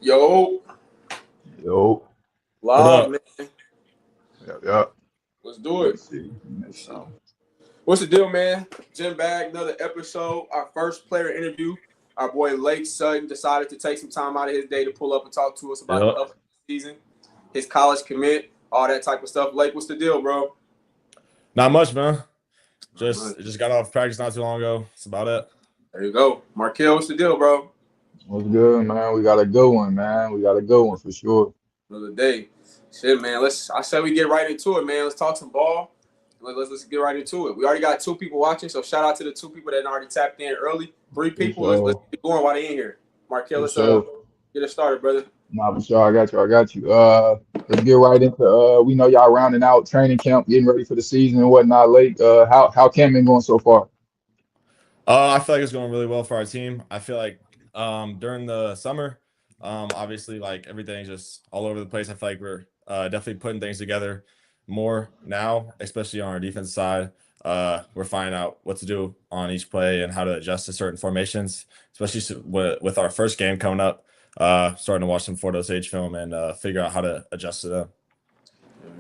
Yo, Yo, What live, up? man. yep. Let's do it. Let's see. What's the deal, man? Jim Bag, another episode. Our first player interview. Our boy Lake Sutton decided to take some time out of his day to pull up and talk to us about the Yep. upcoming season, his college commit, all that type of stuff. Lake, what's the deal, bro? Not much, man. Not Just much. just got off practice not too long ago. That's about it. There you go. Markel, what's the deal, bro? What's good, man? We got a good one, man. We got a good one for sure. Another day. Shit, man. I say we get right into it, man. Let's talk some ball. Let's get right into it. We already got 2 people watching, so shout out to the 2 people that already tapped in early. 3 people. Let's So, get going while they in here. Markel, for let's sure. get it started, brother. Nah, for sure. I got you. Let's get right into we know y'all rounding out training camp, getting ready for the season and whatnot. Late. How camp been going so far? I feel like it's going really well for our team. I feel like during the summer, obviously like everything's just all over the place. I feel like we're definitely putting things together more now, especially on our defense side. We're finding out what to do on each play and how to adjust to certain formations, especially with our first game coming up. Starting to watch some Fort Osage film and figure out how to adjust to them.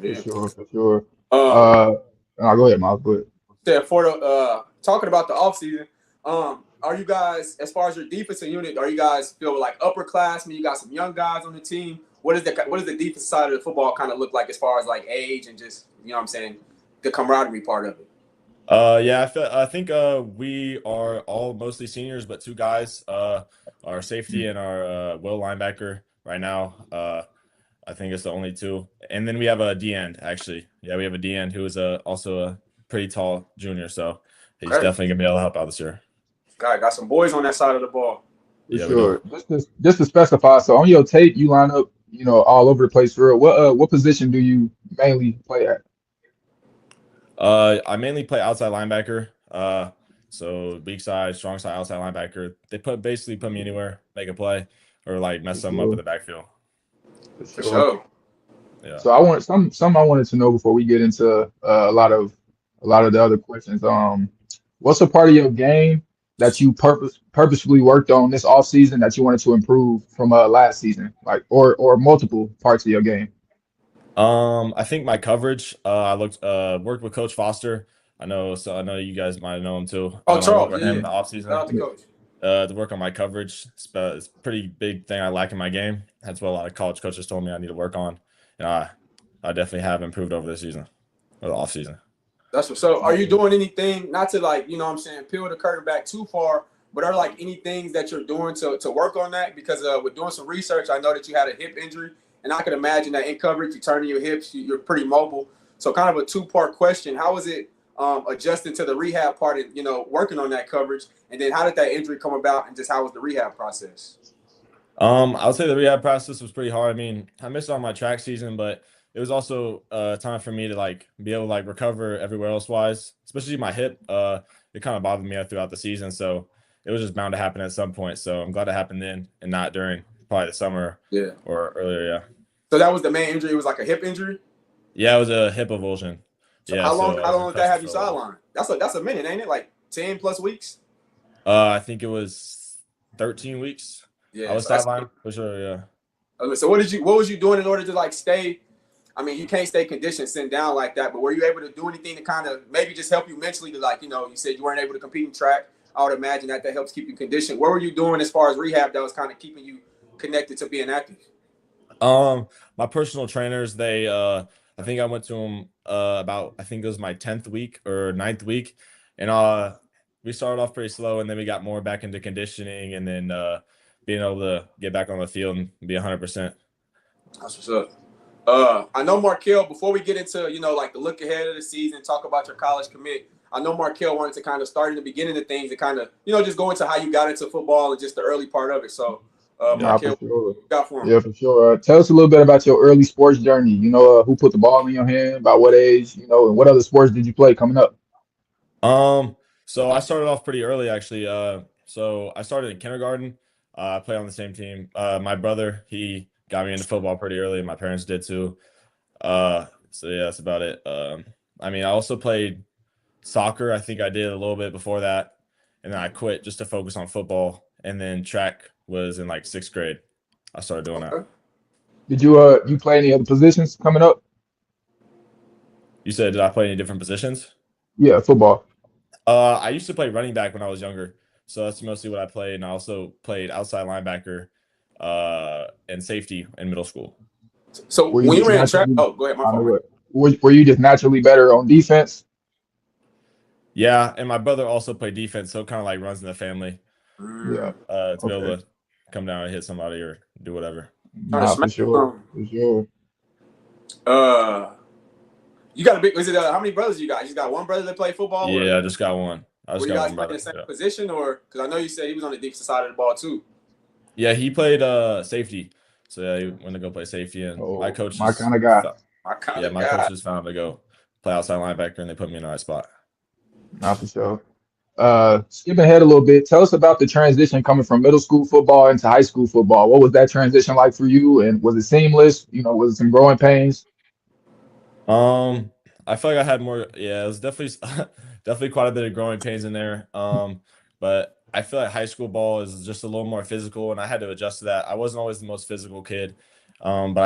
For Yeah. sure, for sure. Um, Uh, go ahead, Miles. Go ahead. said for the talking about the offseason, are you guys, as far as your defensive unit, are you guys feel like upperclassmen? You got some young guys on the team. What does the defense side of the football kind of look like as far as like age and just what I'm saying, the camaraderie part of it? Yeah, I think we are all mostly seniors, but 2 guys, our safety and our will linebacker right now. I think it's the only 2, and then we have a D end actually. Yeah, we have a D end who is also a pretty tall junior, so he's Okay, definitely gonna be able to help out this year. got some boys on that side of the ball. For Yeah, we do. sure. Just to specify, so on your tape, you line up, all over the place for real. What position do you mainly play at? I mainly play outside linebacker. So weak side, strong side, outside linebacker. They basically put me anywhere, make a play, or like For mess them up in sure. the backfield. For For sure. sure. Yeah. So I want some I wanted to know before we get into a lot of the other questions. What's a part of your game that you purposefully worked on this off season that you wanted to improve from last season, like or multiple parts of your game? I think my coverage. I worked with Coach Foster. I know you guys might know him too. Oh, I worked Charles, with yeah, him yeah. in the off Shout season out to Yeah, coach. to work on my coverage. It's a pretty big thing I lack in my game. That's what a lot of college coaches told me I need to work on, and I definitely have improved over the season or the off season. That's what's up. Are you doing anything, not to like, what I'm saying, peel the curtain back too far, but are like any things that you're doing to work on that? Because with doing some research, I know that you had a hip injury, and I can imagine that in coverage, you turning your hips, you're pretty mobile. So kind of a two-part question. How is it adjusting to the rehab part and, working on that coverage? And then how did that injury come about and just how was the rehab process? I would say the rehab process was pretty hard. I mean, I missed all my track season, but it was also time for me to like be able to like recover everywhere else wise, especially my hip. It kind of bothered me throughout the season, so it was just bound to happen at some point. So I'm glad it happened then and not during probably the summer Yeah. or earlier. Yeah, So that was the main injury. It was like a hip injury. yeah, it was a hip avulsion. So Yeah, how so long I how was long in did that crutches have you for a little bit. sidelined? That's a minute, ain't it? Like 10 plus weeks? I think it was 13 weeks. I Yeah. was So that's sidelined for sure. Yeah. so what was you doing in order to like stay? I mean, you can't stay conditioned sitting down like that, but were you able to do anything to kind of maybe just help you mentally to like, you said you weren't able to compete in track. I would imagine that helps keep you conditioned. What were you doing as far as rehab that was kind of keeping you connected to being active? Um, my personal trainers, they I think I went to them about I think it was my 10th week or 9th week. And we started off pretty slow and then we got more back into conditioning and then being able to get back on the field and be 100%. That's what's up. I know Markel, before we get into, like the look ahead of the season, talk about your college commit. I know Markel wanted to kind of start in the beginning of things and kind of, just go into how you got into football and just the early part of it. So, Yeah. Nah, for Markel, what sure. you got for him? Yeah, for sure. Tell us a little bit about your early sports journey. Who put the ball in your hand, about what age, and what other sports did you play coming up? So I started off pretty early actually. So I started in kindergarten. I played on the same team. My brother, he got me into football pretty early. My parents did too. So yeah, that's about it. I mean, I also played soccer. I think I did a little bit before that, and then I quit just to focus on football. And then track was in like 6th grade. I started doing that. Okay. Did you play any other positions coming up? You said, did I play any different positions? Yeah, football. I used to play running back when I was younger, so that's mostly what I played. And I also played outside linebacker, and safety in middle school. So Were you when you just ran track, naturally? oh, go ahead, my I fault, know man. what. Were you just naturally better on defense? Yeah, and my brother also played defense, so it kind of like runs in the family. Yeah. To be Okay. able to come down and hit somebody or do whatever. Trying to Nah, for smack. sure. For sure. Uh, you got a big. Was it how many brothers you got? You just got one brother that play football, or Yeah, I just got one. I just were you got guys one playing brother. the same Yeah. position, or because I know you said he was on the defensive side of the ball too. Yeah, he played safety. So yeah, he went to go play safety, and my Oh, coach my just kind of guy. My kind yeah, of my coach guy. just found him to go play outside linebacker, and they put me in the right spot. Nah, for sure. Skipping ahead a little bit, tell us about the transition coming from middle school football into high school football. What was that transition like for you? And was it seamless? Was it some growing pains? I feel like I had more. Yeah, it was definitely definitely quite a bit of growing pains in there. But I feel like high school ball is just a little more physical, and I had to adjust to that. I wasn't always the most physical kid, but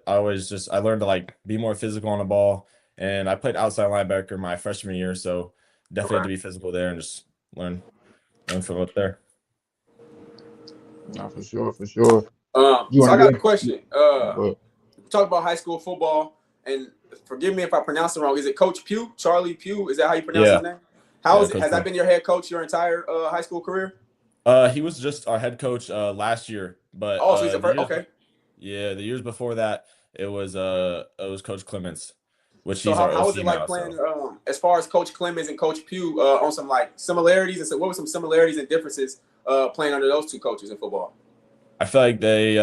I learned to like be more physical on the ball, and I played outside linebacker my freshman year, so definitely had Okay. to be physical there and just learn from up there. Nah, for sure, for sure. You So want I to get got a in? question. But Talk about high school football, and forgive me if I pronounce it wrong. Is it Coach Pugh, Charlie Pugh? Is that how you pronounce his Yeah, name? yeah, Has Coach that Pugh. been your head coach your entire high school career? He was just our head coach last year, but Oh, so he's the first. Okay. the years before that, it was Coach Clements, which So he's our how was OC it like now. playing So as far as Coach Clemens and Coach Pugh on some like similarities? And so what were some similarities and differences playing under those two coaches in football? I feel like they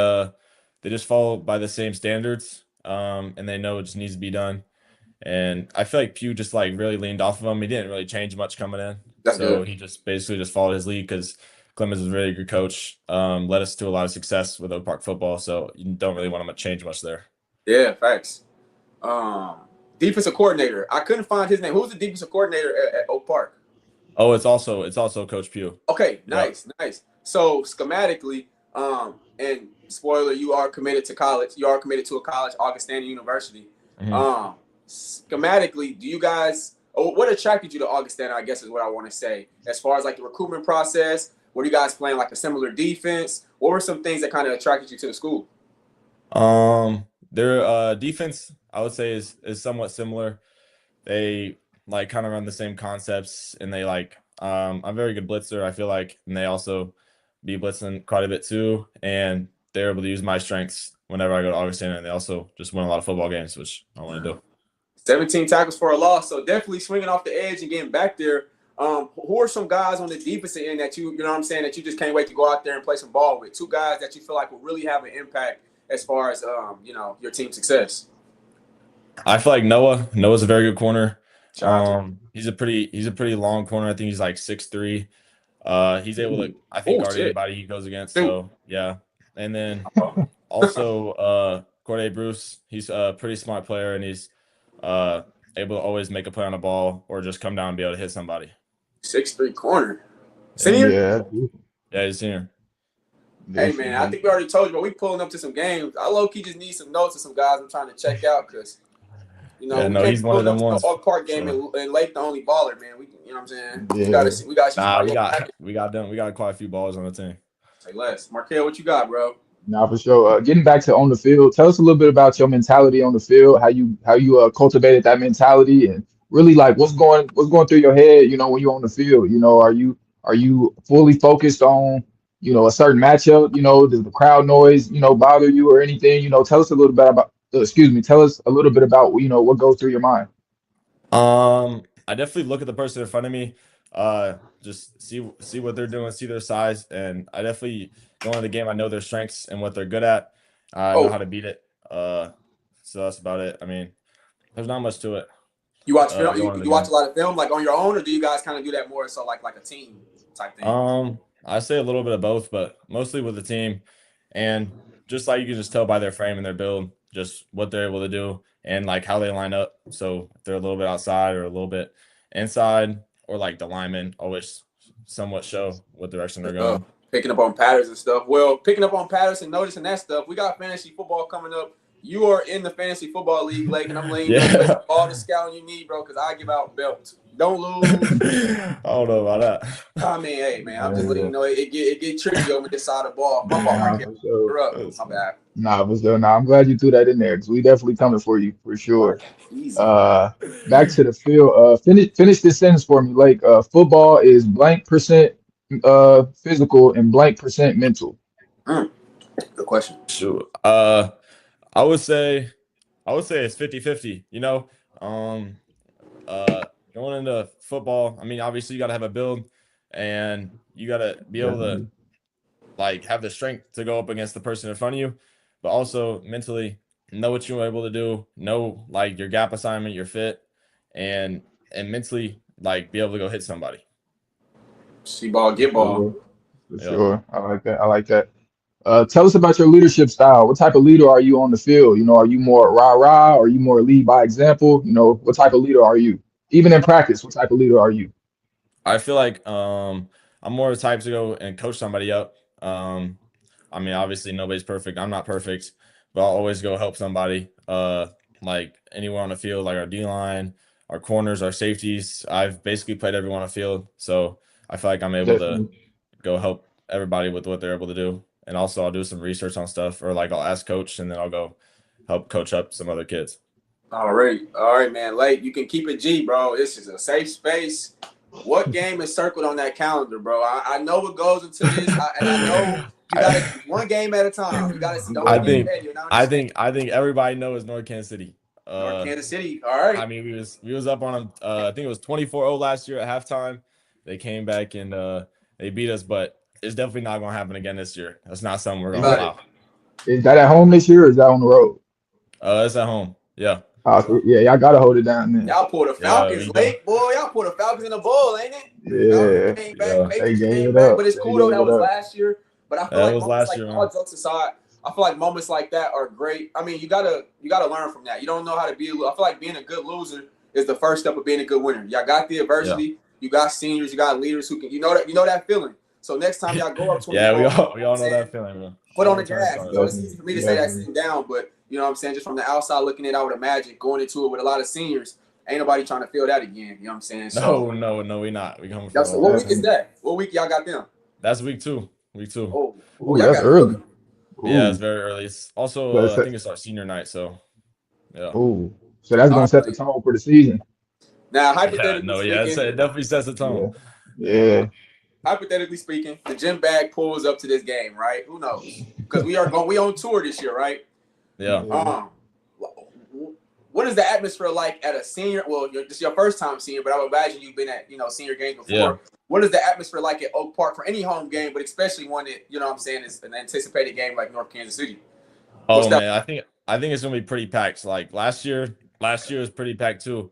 just follow by the same standards, and they know it just needs to be done. And I feel like Pugh just like really leaned off of him. He didn't really change much coming in, That's so good. he just basically just followed his lead because Clemens was a really good coach. Led us to a lot of success with Oak Park football. So you don't really want him to change much there. Yeah, facts. Um, Defensive coordinator. I couldn't find his name. Who's the defensive coordinator at Oak Park? Oh, it's also Coach Pugh. Okay, Yep. nice. So schematically, and spoiler, you are committed to college. You are committed to a college, Augustana University. Mhm. Schematically, do you guys? What attracted you to Augustana? I guess is what I want to say. As far as like the recruitment process, were you guys playing like a similar defense? What were some things that kind of attracted you to the school? Their defense, I would say, is somewhat similar. They like kind of run the same concepts, and they like I'm a very good blitzer, I feel like, and they also be blitzing quite a bit too, and they're able to use my strengths whenever I go to Augustana, and they also just win a lot of football games, which I want to do. 17 tackles for a loss, so definitely swinging off the edge and getting back there. Who are some guys on the defensive end that you know what I'm saying, that you just can't wait to go out there and play some ball with? Two guys that you feel like will really have an impact as far as your team success. I feel like Noah's a very good corner. Shout out He's a pretty long corner. I think he's like 6'3". He's able to, I think, Oh guard shit, anybody he goes against. dude. So yeah. And then also Corday Bruce, he's a pretty smart player, and he's able to always make a play on the ball or just come down and be able to hit somebody. 6'3" corner. Senior? yeah, Yeah, he's a senior. Hey man, I think we already told you, but we pulling up to some games. I low key just need some notes of some guys I'm trying to check out because Yeah, we no, can't he's be one of pulling up them to the ones. Oak Park game Sure. and Lake the only baller, man. You know what I'm saying? Yeah. We got Nah, somebody. we got quite a few balls on the team. Say less. Markel, what you got, bro? Nah, for sure. Getting back to on the field, tell us a little bit about your mentality on the field, how you cultivated that mentality, and really like what's going through your head, when you're on the field. Are you fully focused on a certain matchup? Does the crowd noise bother you or anything? Tell us a little bit about. Excuse me. Tell us a little bit about what goes through your mind. I definitely look at the person in front of me, just see what they're doing, see their size, and I definitely going into the game. I know their strengths and what they're good at. I know how to beat it. So that's about it. I mean, there's not much to it. You watch film? Going into You the watch game. a lot of film, like on your own, or do you guys kind of do that more so like a team type thing? I say a little bit of both, but mostly with the team, and just like you can just tell by their frame and their build, just what they're able to do and like how they line up. So if they're a little bit outside or a little bit inside, or like the linemen always somewhat show what direction they're going. picking up on patterns and stuff. Well, picking up on patterns and noticing that stuff, we got fantasy football coming up. You are in the fantasy football league, Lake, and I'm laying all the scouting you need, bro, because I give out belts. Don't lose. I don't know about that. I mean, hey, man, I'm just letting you know it get tricky over this side of the ball. My fault, Nah, Mark. for sure. My bad. Nah, but still, nah, I'm glad you threw that in there because we definitely coming for you for sure. Easy. Back to the field. Finish this sentence for me, Lake. Football is blank percent physical and blank percent mental. Good question. Sure. I would say it's 50-50, you know. Going into football, I mean, obviously you got to have a build and you got to be able to like have the strength to go up against the person in front of you, but also mentally know what you're able to do, know like your gap assignment, your fit, and mentally like be able to go hit somebody. See ball, get ball. For sure. I like that. I like that. Tell us about your leadership style. What type of leader are you on the field? You know, are you more rah-rah? Or are you more lead by example? You know, what type of leader are you? Even in practice, what type of leader are you? I feel like I'm more the type to go and coach somebody up. I mean, obviously nobody's perfect. I'm not perfect, but I'll always go help somebody. Like anywhere on the field, like our D-line, our corners, our safeties. I've basically played everyone on the field, so I feel like I'm able to go help everybody with what they're able to do. And also I'll do some research on stuff, or like I'll ask coach and then I'll go help coach up some other kids. All right, man. Lake, you can keep it G, bro. This is a safe space. What game is circled on that calendar, bro? I know what goes into this, and I know you got to one game at a time. You got to. I think everybody knows North Kansas City. North Kansas City. All right. I mean, we was up on them. I think it was 24-0 last year at halftime. They came back and they beat us, but it's definitely not going to happen again this year. That's not something we're going to allow. Is that at home this year or is that on the road? It's at home. Yeah. Yeah, y'all got to hold it down then. Y'all pulled the Falcons late, boy. Y'all pulled the Falcons in the bowl, ain't it? Yeah. They came back. But it's cool, though. That was last year. But I feel like moments like all jokes aside, I feel like moments like that are great. I mean, you gotta learn from that. You don't know how to be. I feel like being a good loser is the first step of being a good winner. Y'all got the adversity. Yeah. You got seniors. You got leaders who can. You know that feeling. So next time y'all go up 20, yeah, we all know that feeling, bro. Put on the gas. It's easy for me to say that sitting down, but you know what I'm saying? Just from the outside looking at, I would imagine going into it with a lot of seniors. Ain't nobody trying to feel that again. You know what I'm saying? So, no, we not. We coming. What week is that? What week y'all got them? That's week 2. Week 2. Oh, that's early. Yeah, it's very early. It's also I think it's our senior night, so yeah. Oh, so that's gonna set the tone for the season. Now, hypothetically it definitely sets the tone. Yeah. Hypothetically speaking, the gym bag pulls up to this game, right? Who knows? Because we on tour this year, right? Yeah. What is the atmosphere like at a senior? Well, this is your first time senior, but I would imagine you've been at senior games before. Yeah. What is the atmosphere like at Oak Park for any home game, but especially one that you know what I'm saying is an anticipated game like North Kansas City? Man, I think it's gonna be pretty packed. Like last year was pretty packed too,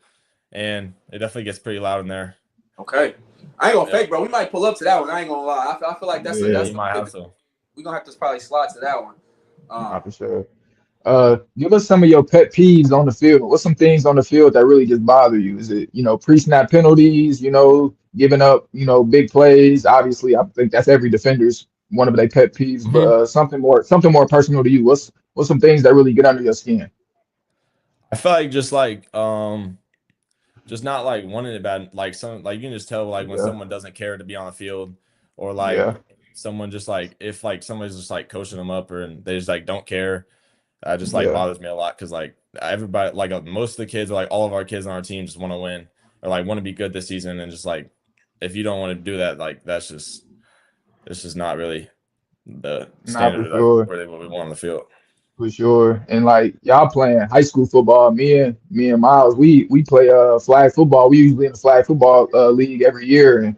and it definitely gets pretty loud in there. Okay, I ain't gonna fake, bro. We might pull up to that one. I ain't gonna lie. I feel like that's you might have to. We're gonna have to probably slide to that one. For sure. Give us some of your pet peeves on the field. What's some things on the field that really just bother you? Is it, pre-snap penalties, giving up, big plays? Obviously, I think that's every defender's one of their pet peeves, but something more personal to you. What's some things that really get under your skin? I feel like just not like wanting it bad. Like you can just tell when someone doesn't care to be on the field, or someone just if somebody's just coaching them up and they just don't care. That just bothers me a lot because everybody most of the kids or all of our kids on our team just want to win or want to be good this season, and just if you don't want to do that, it's just not really the standard of what we want on the field. For sure. And y'all playing high school football, me and Miles, we play flag football. We usually in the flag football league every year, and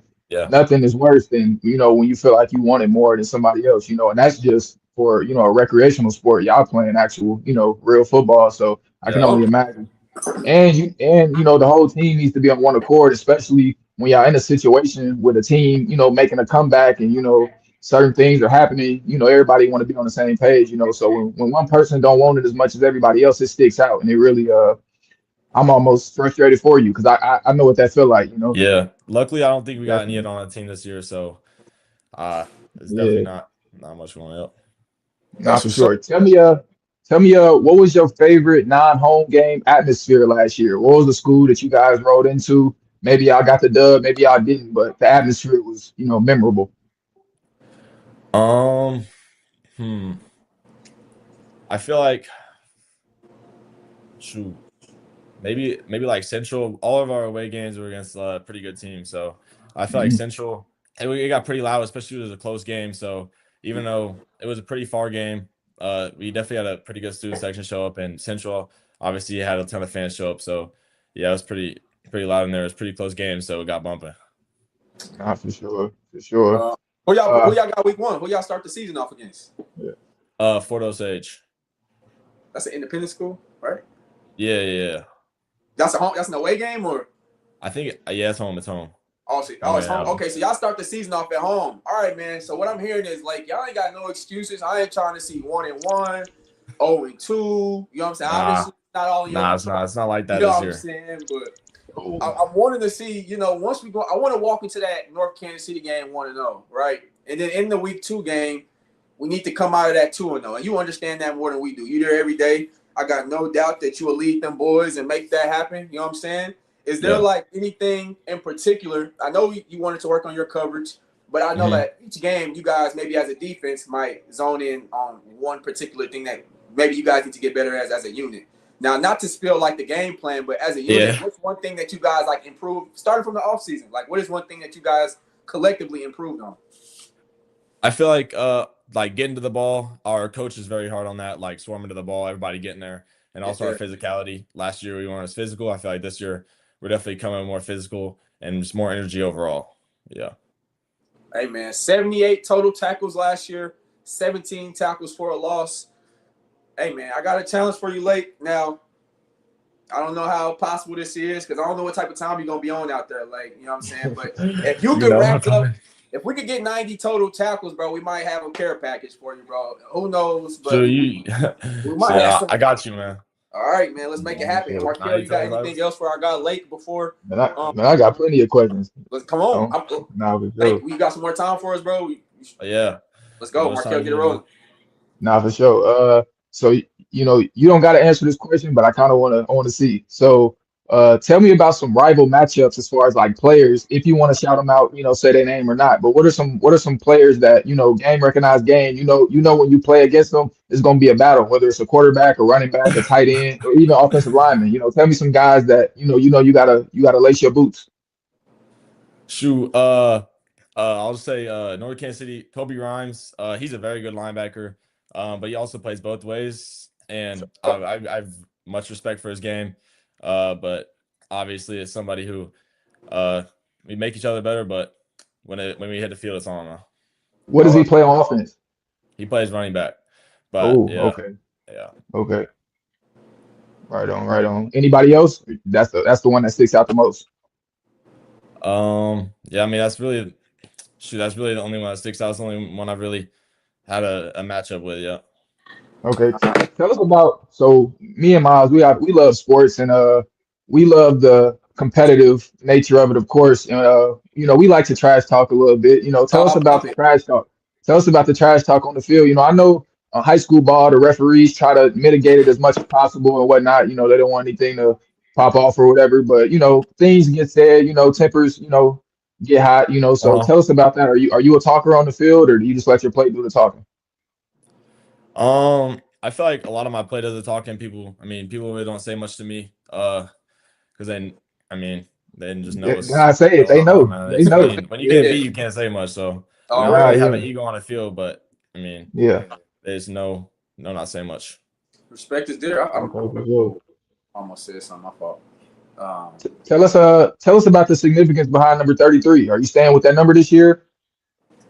nothing is worse than when you feel like you want it more than somebody else, and that's just for a recreational sport. Y'all playing actual real football, so I can only imagine. And the whole team needs to be on one accord, especially when y'all in a situation with a team making a comeback and certain things are happening. Everybody want to be on the same page. So when one person don't want it as much as everybody else, it sticks out, and it really I'm almost frustrated for you because I know what that feel like. Yeah, luckily I don't think we got any on the team this year, so it's definitely not much going up. Not for sure. Tell me, what was your favorite non-home game atmosphere last year? What was the school that you guys rode into? Maybe y'all got the dub, maybe y'all didn't, but the atmosphere was, memorable. Um, hmm. I feel like shoot, maybe like Central. All of our away games were against pretty good teams, so I feel like Central. It got pretty loud, especially it was a close game. So even though it was a pretty far game, we definitely had a pretty good student section show up, and Central obviously had a ton of fans show up. So yeah, it was pretty loud in there. It was a pretty close game, so it got bumping. Nah, for sure. Who y'all got week 1? Who y'all start the season off against? Fort Osage. That's an independent school, right? Yeah. That's an away game, or? I think it's home. It's home. It's home. Okay, so y'all start the season off at home. All right, man. So what I'm hearing is like y'all ain't got no excuses. I ain't trying to see 1-1, 0-2. You know what I'm saying? Obviously, not all. It's not like that you know this what year. I'm saying? But I'm wanting to see. Once we go, I want to walk into that North Kansas City game 1-0, right? And then in the week 2 game, we need to come out of that 2-0. And you understand that more than we do. You're there every day. I got no doubt that you will lead them boys and make that happen. You know what I'm saying? Is there like anything in particular? I know you wanted to work on your coverage, but I know that each game you guys maybe as a defense might zone in on one particular thing that maybe you guys need to get better as a unit. Now, not to spill like the game plan, but as a unit, what's one thing that you guys like improve starting from the offseason? Like, what is one thing that you guys collectively improved on? I feel like getting to the ball, our coach is very hard on that, like swarming to the ball, everybody getting there, and also our physicality. Last year we weren't as physical. I feel like this year we're definitely coming more physical and just more energy overall. Yeah. Hey man, 78 total tackles last year, 17 tackles for a loss. Hey man, I got a challenge for you late. Now, I don't know how possible this is because I don't know what type of time you're gonna be on out there, like, you know what I'm saying? But if you could rack up, if we could get 90 total tackles, bro, we might have a care package for you, bro. Who knows? But we might have some. I got you, man. All right, man. Let's make it happen. Markel, you got anything else for our guy late before? Man, I got plenty of questions. Let's come on. We got some more time for us, bro. Yeah. Let's go, Markel. Get it rolling. Nah, for sure. So you don't got to answer this question, but I kind of want to see. So, tell me about some rival matchups as far as like players. If you want to shout them out, say their name or not. But what are some players that game recognized game? When you play against them, it's gonna be a battle. Whether it's a quarterback, a running back, a tight end, or even offensive lineman. Tell me some guys that you gotta lace your boots. Shoot. I'll just say North Kansas City, Kobe Rhymes. He's a very good linebacker. But he also plays both ways, and I've much respect for his game. But obviously, it's somebody who we make each other better. But when we hit the field, it's on. What does he play on offense? He plays running back. But okay. Yeah. Okay. Right on. Anybody else? That's the one that sticks out the most. Yeah. I mean, that's really the only one that sticks out. It's the only one I've really had a matchup with. Yeah. Okay. Tell us about, so me and Miles, we love sports, and we love the competitive nature of it, of course. We like to trash talk a little bit. Tell us about the trash talk. Tell us about the trash talk on the field. I know high school ball, the referees try to mitigate it as much as possible and whatnot. They don't want anything to pop off or whatever, but things get said, tempers, get hot, so tell us about that. Are you a talker on the field, or do you just let your play do the talking? I feel like a lot of my play does the talking. People really don't say much to me, because they just know. I say it. They know. They know. When you get beat, you can't say much. So I don't really have an ego on the field, but there's no not saying much. Respect is there. I almost said something. My fault. Tell us about the significance behind number 33. Are you staying with that number this year?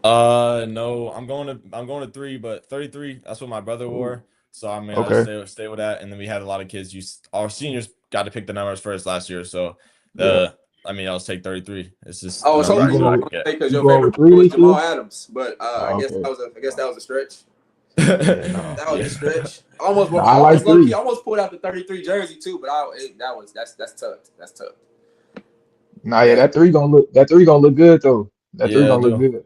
No, I'm going to 3, but 33, that's what my brother wore. So I'll stay with that. And then we had a lot of kids our seniors got to pick the numbers first last year. So I'll take 33. It's just because your favorite was Jamal Adams, but I guess that was a stretch. That was a stretch. I almost pulled out the 33 jersey too, but that's tough. That's tough. Nah, yeah, that three gonna look good though. That three gonna look good.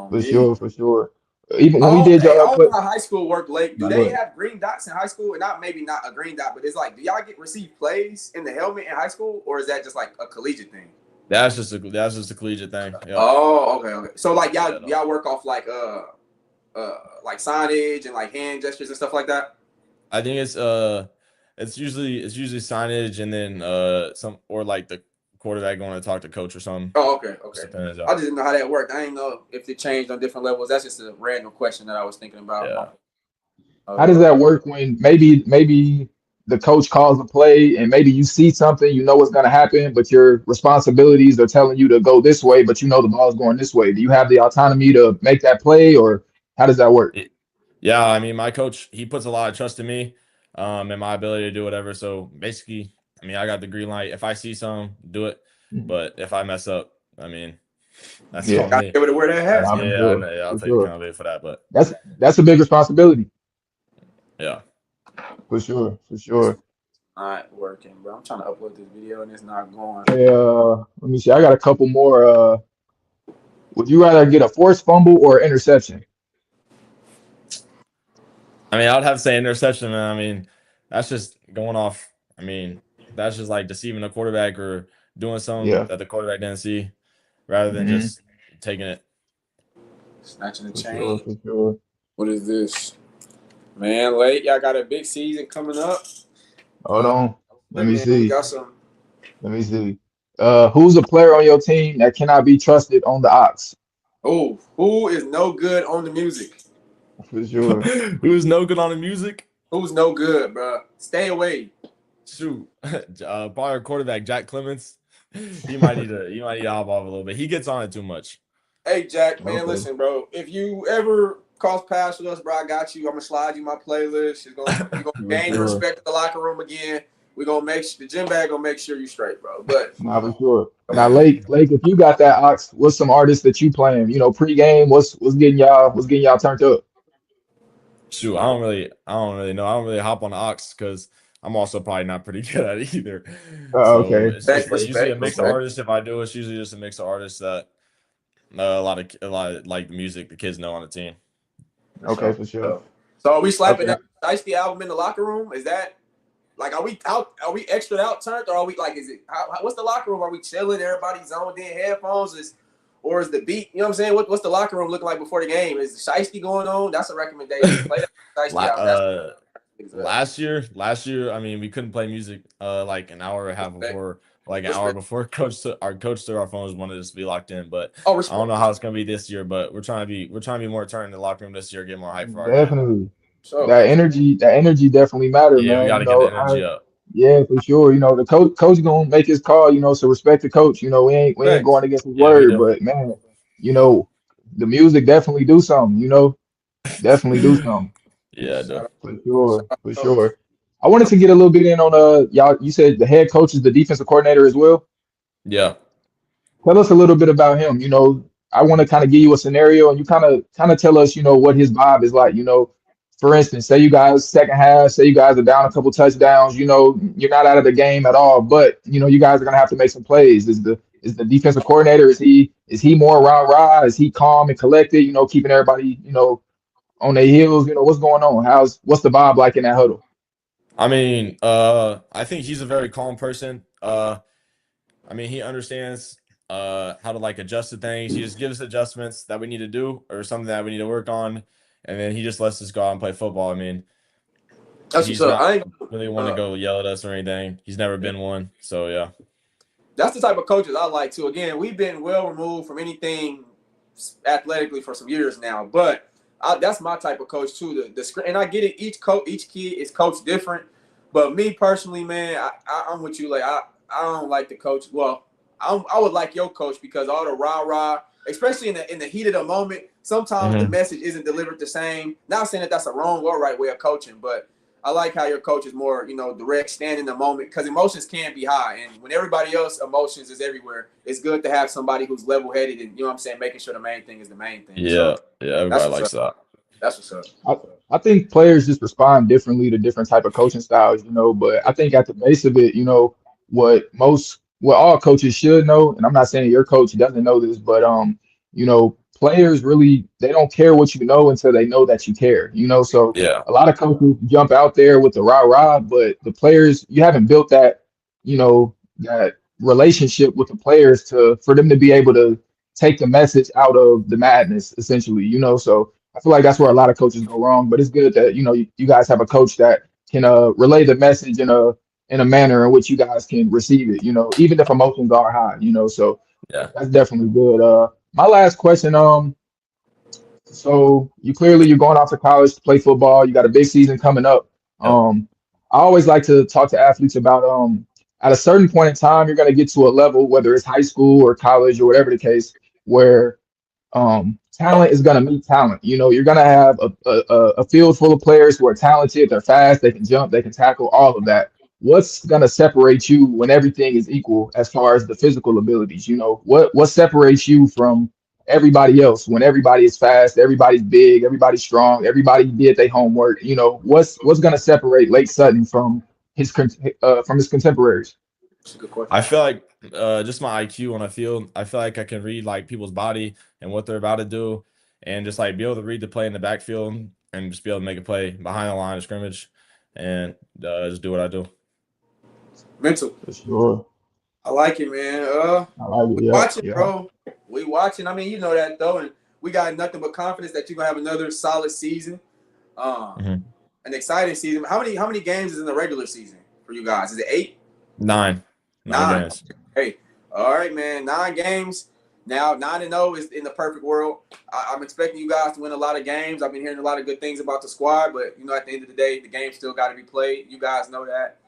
For Me. sure, for sure. Even when we Oh, did hey, I y'all don't play, know how high school work, Lake. Do no, go they ahead. have green dots in high school? And not maybe not a green dot, but it's like, do y'all receive plays in the helmet in high school, or is that just like a collegiate thing? That's just a collegiate thing. Yep. Oh, okay. So like Yeah, no. y'all work off like signage and like hand gestures and stuff like that. I think it's usually signage and then some or like the quarterback going to talk to coach or something. Oh, okay. Just I depends, just didn't know how that worked. I didn't know if it changed on different levels. That's just a random question that I was thinking about. Yeah. How does that work when maybe the coach calls a play and maybe you see something, you know what's going to happen, but your responsibilities are telling you to go this way, but you know the ball's going this way. Do you have the autonomy to make that play, or how does that work? Yeah, I mean, my coach, he puts a lot of trust in me, and my ability to do whatever. So basically, I mean, I got the green light. If I see something, do it. But if I mess up, I mean, that's Yeah. on Gotta me. give it to wear that hat. Nah, for sure, I'll for take sure. accountability for that. But That's a big responsibility. yeah, For sure, for sure. Not working, bro. I'm trying to upload this video and it's not going. Hey, let me see. I got a couple more. Would you rather get a forced fumble or interception? I mean, I would have to say interception, man. I mean, that's just going off. I mean, that's just like deceiving a quarterback or doing something Yeah. that the quarterback didn't see, rather than Mhm. just taking it. Snatching the For chain. sure, for sure. What is this? Man, Lake, y'all got a big season coming up. Hold on. Let me Man, we see. got some. Let me see. Who's a player on your team that cannot be trusted on the ox? Oh, who is no good on the music? For sure. Who's no good on the music? Who's no good, bro? Stay away. Shoot, probably our quarterback Jack Clemens. He might need to hop off a little bit. He gets on it too much. Hey, Jack, man, Okay. listen, bro. If you ever cross paths with us, bro, I got you. I'm gonna slide you my playlist. You're gonna gain the sure. respect of the locker room again. We're gonna make the gym bag gonna make sure you straight, bro. But Nah, for sure. Now, Lake, if you got that ox, what's some artists that you playing? You know, pregame, what's getting y'all turned up? Shoot, I don't really know. I don't really hop on the Ox because I'm also probably not pretty good at it either. So Okay. it's just Respect, usually a respect, mix of respect. artists. If I do, it's usually just a mix of artists that a lot of like the music the kids know on the team. Okay, for sure. So are we slapping Okay. that Shiesty album in the locker room? Is that like are we out? Are we extra out turned, or are we like? Is it what's the locker room? Are we chilling? Everybody zoned in, headphones, or is the beat? You know what I'm saying? What's the locker room looking like before the game? Is the Shiesty going on? That's a recommendation. Play that Shiesty album. Last year, I mean, we couldn't play music like an hour and a half before, like an hour before our coach took our phones, wanted us to be locked in. But I don't know how it's gonna be this year. But we're trying to be more turned in the locker room this year, get more hype for our game. Definitely. So, That energy definitely matters, Yeah, man. we got to You get the know, energy up. yeah, for sure. You know, the coach gonna make his call, you know, so respect the coach. You know, we ain't going against his Yeah, we word, do. but man, you know, the music definitely do something, you know. Definitely do something. Yeah, I do. For sure, for sure. I wanted to get a little bit in on y'all. You said the head coach is the defensive coordinator as well. Yeah. Tell us a little bit about him. You know, I want to kind of give you a scenario, and you kind of tell us, you know, what his vibe is like. You know, for instance, say you guys second half, say you guys are down a couple touchdowns. You know, you're not out of the game at all, but you know, you guys are gonna have to make some plays. Is the defensive coordinator, is he more rah-rah? Is he calm and collected? You know, keeping everybody, you know, on their heels. You know, what's going on? What's the vibe like in that huddle? I mean, I think he's a very calm person. I mean, he understands how to like adjust to things. He just gives adjustments that we need to do or something that we need to work on, and then he just lets us go out and play football. I mean, he's not really want to go yell at us or anything. He's never been one, so yeah. That's the type of coaches I like too. Again, we've been well removed from anything athletically for some years now, but that's my type of coach too. And I get it. Each kid is coached different, but me personally, man, I'm with you. Like I don't like the coach. Well, I would like your coach because all the rah-rah, especially in the heat of the moment, sometimes the message isn't delivered the same. Not saying that that's a wrong or right way of coaching, but I like how your coach is more, you know, direct, stand in the moment, because emotions can be high. And when everybody else emotions is everywhere, it's good to have somebody who's level-headed and, you know what I'm saying, making sure the main thing is the main thing. Yeah, everybody likes that. That's what's up. I think players just respond differently to different type of coaching styles, you know, but I think at the base of it, you know, what all coaches should know, and I'm not saying your coach doesn't know this, but you know, players really, they don't care what you know until they know that you care, you know. So Yeah. a lot of coaches jump out there with the rah-rah, but the players, you haven't built that, you know, that relationship with the players for them to be able to take the message out of the madness, essentially, you know. So I feel like that's where a lot of coaches go wrong. But it's good that, you know, you guys have a coach that can relay the message in a manner in which you guys can receive it, you know, even if emotions are high, you know. So Yeah. that's definitely good. My last question, so you're going off to college to play football. You got a big season coming up. Yep. I always like to talk to athletes about at a certain point in time, you're going to get to a level, whether it's high school or college or whatever the case, where talent is going to meet talent. You know, you're going to have a field full of players who are talented. They're fast. They can jump. They can tackle. All of that. What's going to separate you when everything is equal as far as the physical abilities? You know, what separates you from everybody else when everybody is fast, everybody's big, everybody's strong, everybody did their homework? You know, what's going to separate Lake Sutton from his contemporaries? That's a good question. I feel like just my IQ on a field. I feel like I can read like people's body and what they're about to do, and just like be able to read the play in the backfield and just be able to make a play behind the line of scrimmage, and just do what I do. Mental. For sure. I like it, man. I like it. We Yeah, watching, yeah. bro. We watching. I mean, you know that though, and we got nothing but confidence that you're gonna have another solid season, an exciting season. How many games is in the regular season for you guys? Is it 8? 9 games. Hey, all right, man. 9 games. Now 9-0 is in the perfect world. I'm expecting you guys to win a lot of games. I've been hearing a lot of good things about the squad, but you know, at the end of the day, the game still got to be played. You guys know that.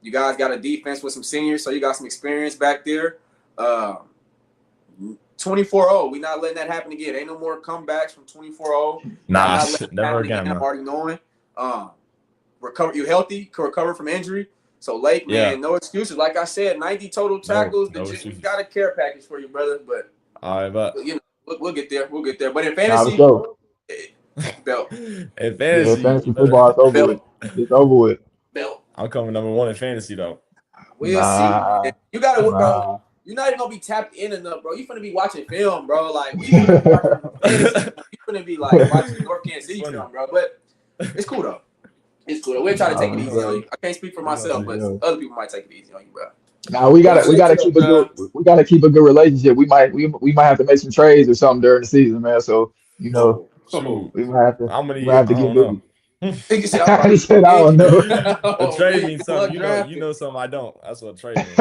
You guys got a defense with some seniors, so you got some experience back there. 24-0. We're not letting that happen again. Ain't no more comebacks from 24-0. Nah, never again. I'm already knowing. Recover. You healthy? Can recover from injury. So Lake, man, no excuses. Like I said, 90 total tackles. We got a care package for you, brother. But all right, but you know, we'll get there. We'll get there. But in fantasy, belt. In fantasy football, it's over with. It's over with. Belt. I'm coming number 1 in fantasy though. We'll see. You gotta work, bro. You're not even gonna be tapped in enough, bro. You're gonna be watching film, bro. Like you're gonna be like watching North Kansas City film, bro. But it's cool though. It's cool. We'll try to take it easy on you. I can't speak for myself, but other people might take it easy on you, bro. Now we gotta keep a good relationship. We might have to make some trades or something during the season, man. So you know, we might have to. How many? We have to get busy. He said, I don't know. A trade means something. You know something I don't. That's what a trade means.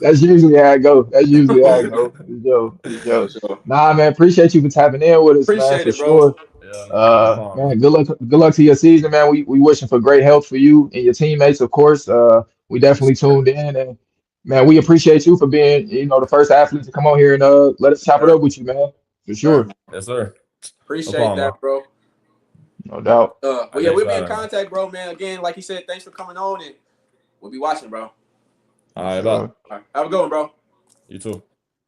That's usually how it goes. Sure. Nah, man, appreciate you for tapping in with us, man, for sure. Yeah. Man, good luck to your season, man. We wishing for great health for you and your teammates, of course. We definitely tuned in, and man, we appreciate you for being, you know, the first athlete to come on here and let us chop it up with you, man. For sure. Yes, sir. Appreciate that, bro. No doubt. But yeah, we'll be in contact, bro, man. Again, like you said, thanks for coming on, and we'll be watching, bro. All right, bye. All right, have a good one, bro. You too.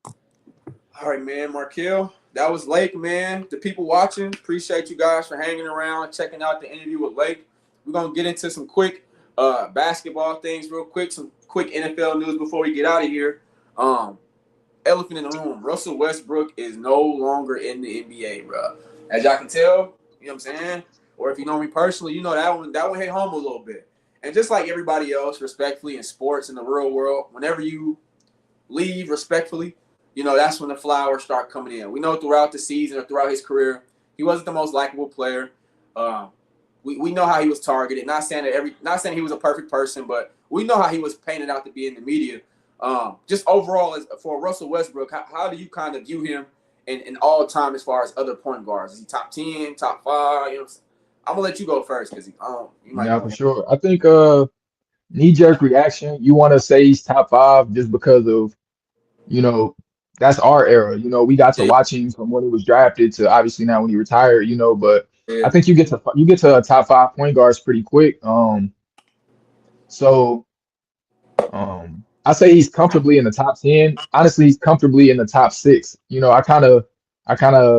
All right, man, Markell. That was Lake, man. The people watching, appreciate you guys for hanging around, checking out the interview with Lake. We're gonna get into some quick basketball things real quick, some quick NFL news before we get out of here. Elephant in the room, Russell Westbrook is no longer in the NBA, bro. As y'all can tell, you know what I'm saying? Or if you know me personally, you know that one hit home a little bit. And just like everybody else, respectfully, in sports, in the real world, whenever you leave respectfully, you know, that's when the flowers start coming in. We know throughout the season or throughout his career, he wasn't the most likable player. We know how he was targeted. Not saying he was a perfect person, but we know how he was painted out to be in the media. Just overall, for Russell Westbrook, how do you kind of view him in all time as far as other point guards? Is he top 10, top 5? You know, I'm gonna let you go first because you might. Yeah, for sure. I think knee-jerk reaction. You want to say he's top 5 just because of, you know, that's our era. You know, we got to watch him from when he was drafted to obviously now when he retired. You know, but I think you get to a top 5 point guards pretty quick. I say he's comfortably in the top 10. Honestly, he's comfortably in the top 6. You know, I kind of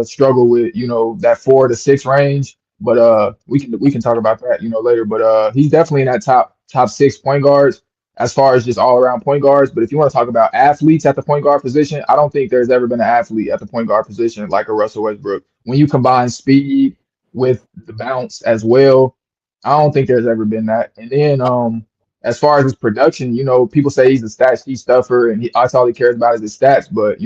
struggle with, you know, that 4 to 6 range, but we can talk about that, you know, later. But he's definitely in that top 6 point guards. as far as just all around point guards. But if you want to talk about athletes at the point guard position, I don't think there's ever been an athlete at the point guard position like a Russell Westbrook. When you combine speed with the bounce as well, I don't think there's ever been that. And then as far as his production, people say he's a stat sheet stuffer and that's all he cares about is his stats. But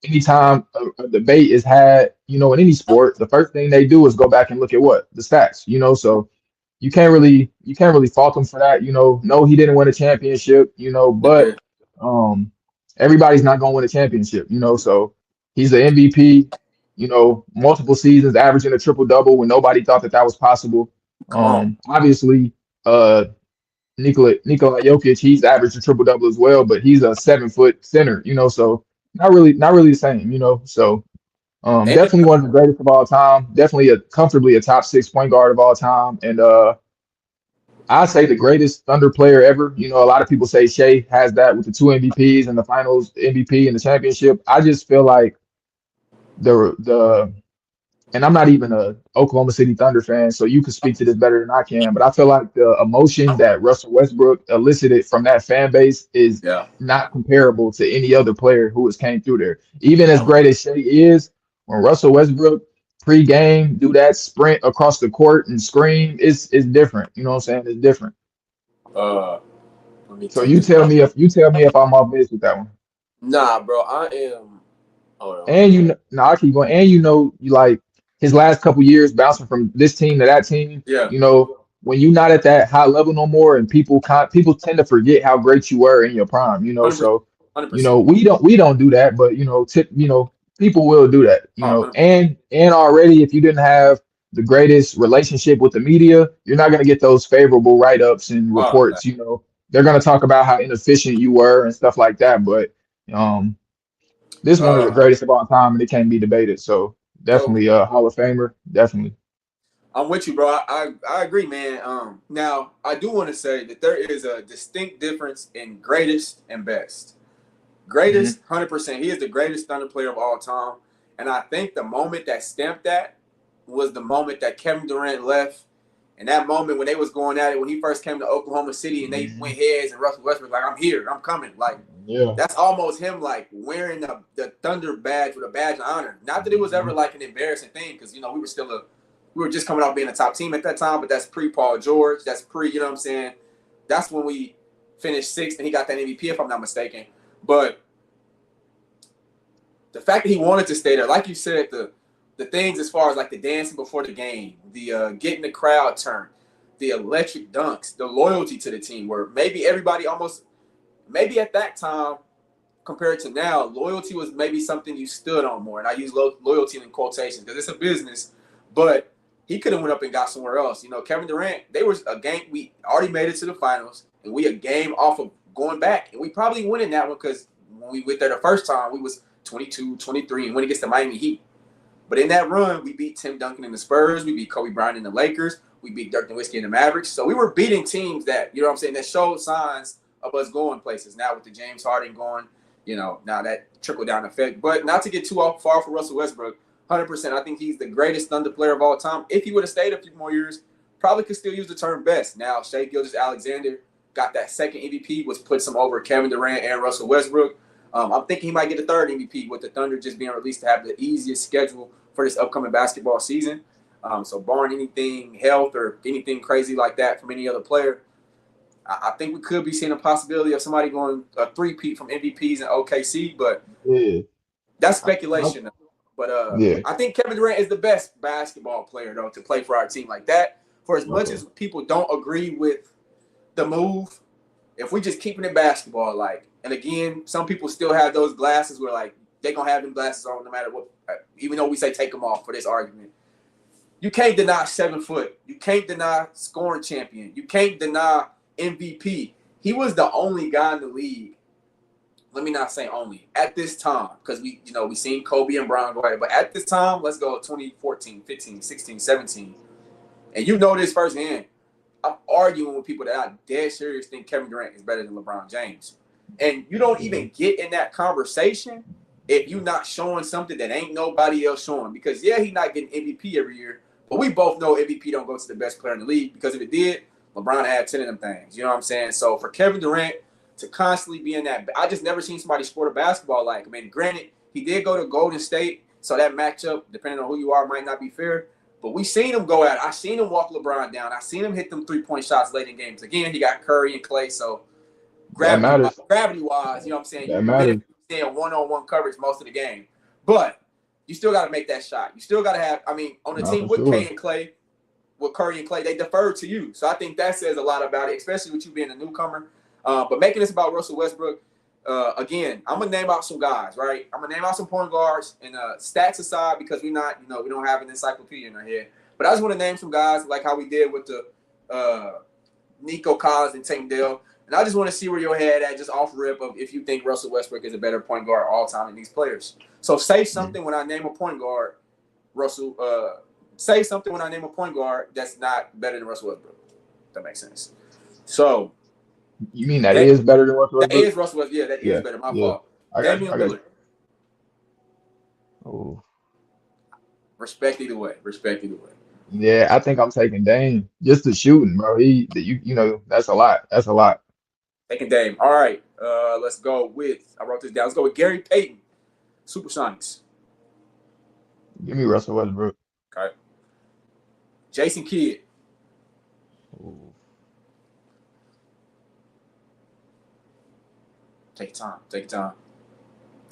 anytime a debate is had, in any sport, the first thing they do is go back and look at what the stats, so you can't really fault him for that. No, he didn't win a championship, but everybody's not gonna win a championship, so he's the MVP, multiple seasons averaging a triple double when nobody thought that was possible. Obviously, Nikola Jokic, he's averaged a triple double as well, but he's a 7-foot center, so not really the same, so definitely one of the greatest of all time, definitely comfortably a top 6 point guard of all time. And I say the greatest Thunder player ever. A lot of people say Shea has that with the 2 MVPs and the finals MVP and the championship. I just feel like the and I'm not even a Oklahoma City Thunder fan, so you can speak to this better than I can, but I feel like the emotion that Russell Westbrook elicited from that fan base is not comparable to any other player who has came through there. Even as great as Shea is, when Russell Westbrook pre-game do that sprint across the court and scream, it's different. You know what I'm saying? It's different. So you tell me if I'm off base with that one. Nah, bro, I am. Hold on. And I keep going. And you like his last couple years bouncing from this team to that team. Yeah. When you're not at that high level no more, and people tend to forget how great you were in your prime. 100%. So 100%. We don't do that, but people will do that. And already if you didn't have the greatest relationship with the media, you're not going to get those favorable write-ups and reports. They're going to talk about how inefficient you were and stuff like that. But this is one of the greatest of all time, and it can't be debated. So definitely a Hall of Famer. Definitely. I'm with you, bro. I agree, man. Now, I do want to say that there is a distinct difference in greatest and best. Greatest, 100%. He is the greatest Thunder player of all time. And I think the moment that stamped that was the moment that Kevin Durant left. And that moment when they was going at it, when he first came to Oklahoma City and they went heads and Russell Westbrook like, I'm here, I'm coming. Like, that's almost him like wearing the Thunder badge with a badge of honor. Not that it was ever like an embarrassing thing because, we were just coming off being a top team at that time, but that's pre-Paul George. That's you know what I'm saying? That's when we finished 6th and he got that MVP, if I'm not mistaken. But the fact that he wanted to stay there, like you said, the things as far as like the dancing before the game, the getting the crowd turned, the electric dunks, the loyalty to the team, where maybe everybody maybe at that time compared to now, loyalty was maybe something you stood on more. And I use loyalty in quotations because it's a business, but he could have went up and got somewhere else. Kevin Durant, they were a game. We already made it to the finals, and we a game off of going back. And we probably winning that one because when we went there the first time, we was 22, 23, and when it gets to Miami Heat. But in that run, we beat Tim Duncan in the Spurs. We beat Kobe Bryant in the Lakers. We beat Dirk Nowitzki in the Mavericks. So we were beating teams that, that showed signs of us going places. Now with the James Harden going, now that trickle-down effect. But not to get too far for Russell Westbrook, 100%. I think he's the greatest Thunder player of all time. If he would have stayed a few more years, probably could still use the term best. Now, Shai Gilgeous-Alexander got that second MVP, was puts him over Kevin Durant and Russell Westbrook. I'm thinking he might get a third MVP with the Thunder just being released to have the easiest schedule for this upcoming basketball season. So barring anything health or anything crazy like that from any other player, I think we could be seeing a possibility of somebody going a three-peat from MVPs in OKC, but that's speculation. But I think Kevin Durant is the best basketball player, though, to play for our team like that. For as much as people don't agree with the move, if we just keeping it basketball, like, and again, some people still have those glasses where, like, they're going to have them glasses on no matter what, even though we say take them off for this argument. You can't deny 7 foot. You can't deny scoring champion. You can't deny MVP. He was the only guy in the league. Let me not say only at this time, because we seen Kobe and Bron go ahead, but at this time, let's go 2014, 15, 16, 17. And this firsthand. I'm arguing with people that I dead serious think Kevin Durant is better than LeBron James. And you don't even get in that conversation if you're not showing something that ain't nobody else showing. Because, he's not getting MVP every year, but we both know MVP don't go to the best player in the league, because if it did, LeBron had 10 of them things. You know what I'm saying? So for Kevin Durant to constantly be in that, I just never seen somebody score the basketball like. I mean, granted, he did go to Golden State, so that matchup, depending on who you are, might not be fair. But we seen him go at it. I seen him walk LeBron down. I seen him hit them 3-point shots late in games. Again, he got Curry and Clay, so That matters. gravity-wise, you know what I'm saying? That You matters. staying one-on-one coverage most of the game. But you still got to make that shot. You still got to have, I mean, on the No, team for with sure. K and Clay, with Curry and Clay, they deferred to you. So I think that says a lot about it, especially with you being a newcomer. But making this about Russell Westbrook, again, I'm gonna name out some guys, right? I'm gonna name out some point guards and stats aside because we don't have an encyclopedia in our head. But I just want to name some guys like how we did with the Nico Collins and Tank Dell. And I just want to see where your head at, just off rip of if you think Russell Westbrook is a better point guard all time than these players. So say something when I name a point guard, Russell. Say something when I name a point guard that's not better than Russell Westbrook. That makes sense. So You mean that is better than Russell that Westbrook? is Russell Westbrook. Yeah, that is better. My fault. I got Damian you. Lillard. Oh. Respect either way. Respect either way. Yeah, I think I'm taking Dame. Just the shooting, bro. You know, that's a lot. That's a lot. Taking Dame. All right. Let's go with. I wrote this down. Let's go with Gary Payton. Supersonics. Give me Russell Westbrook. Okay. Jason Kidd. Ooh. Take your time. Take your time.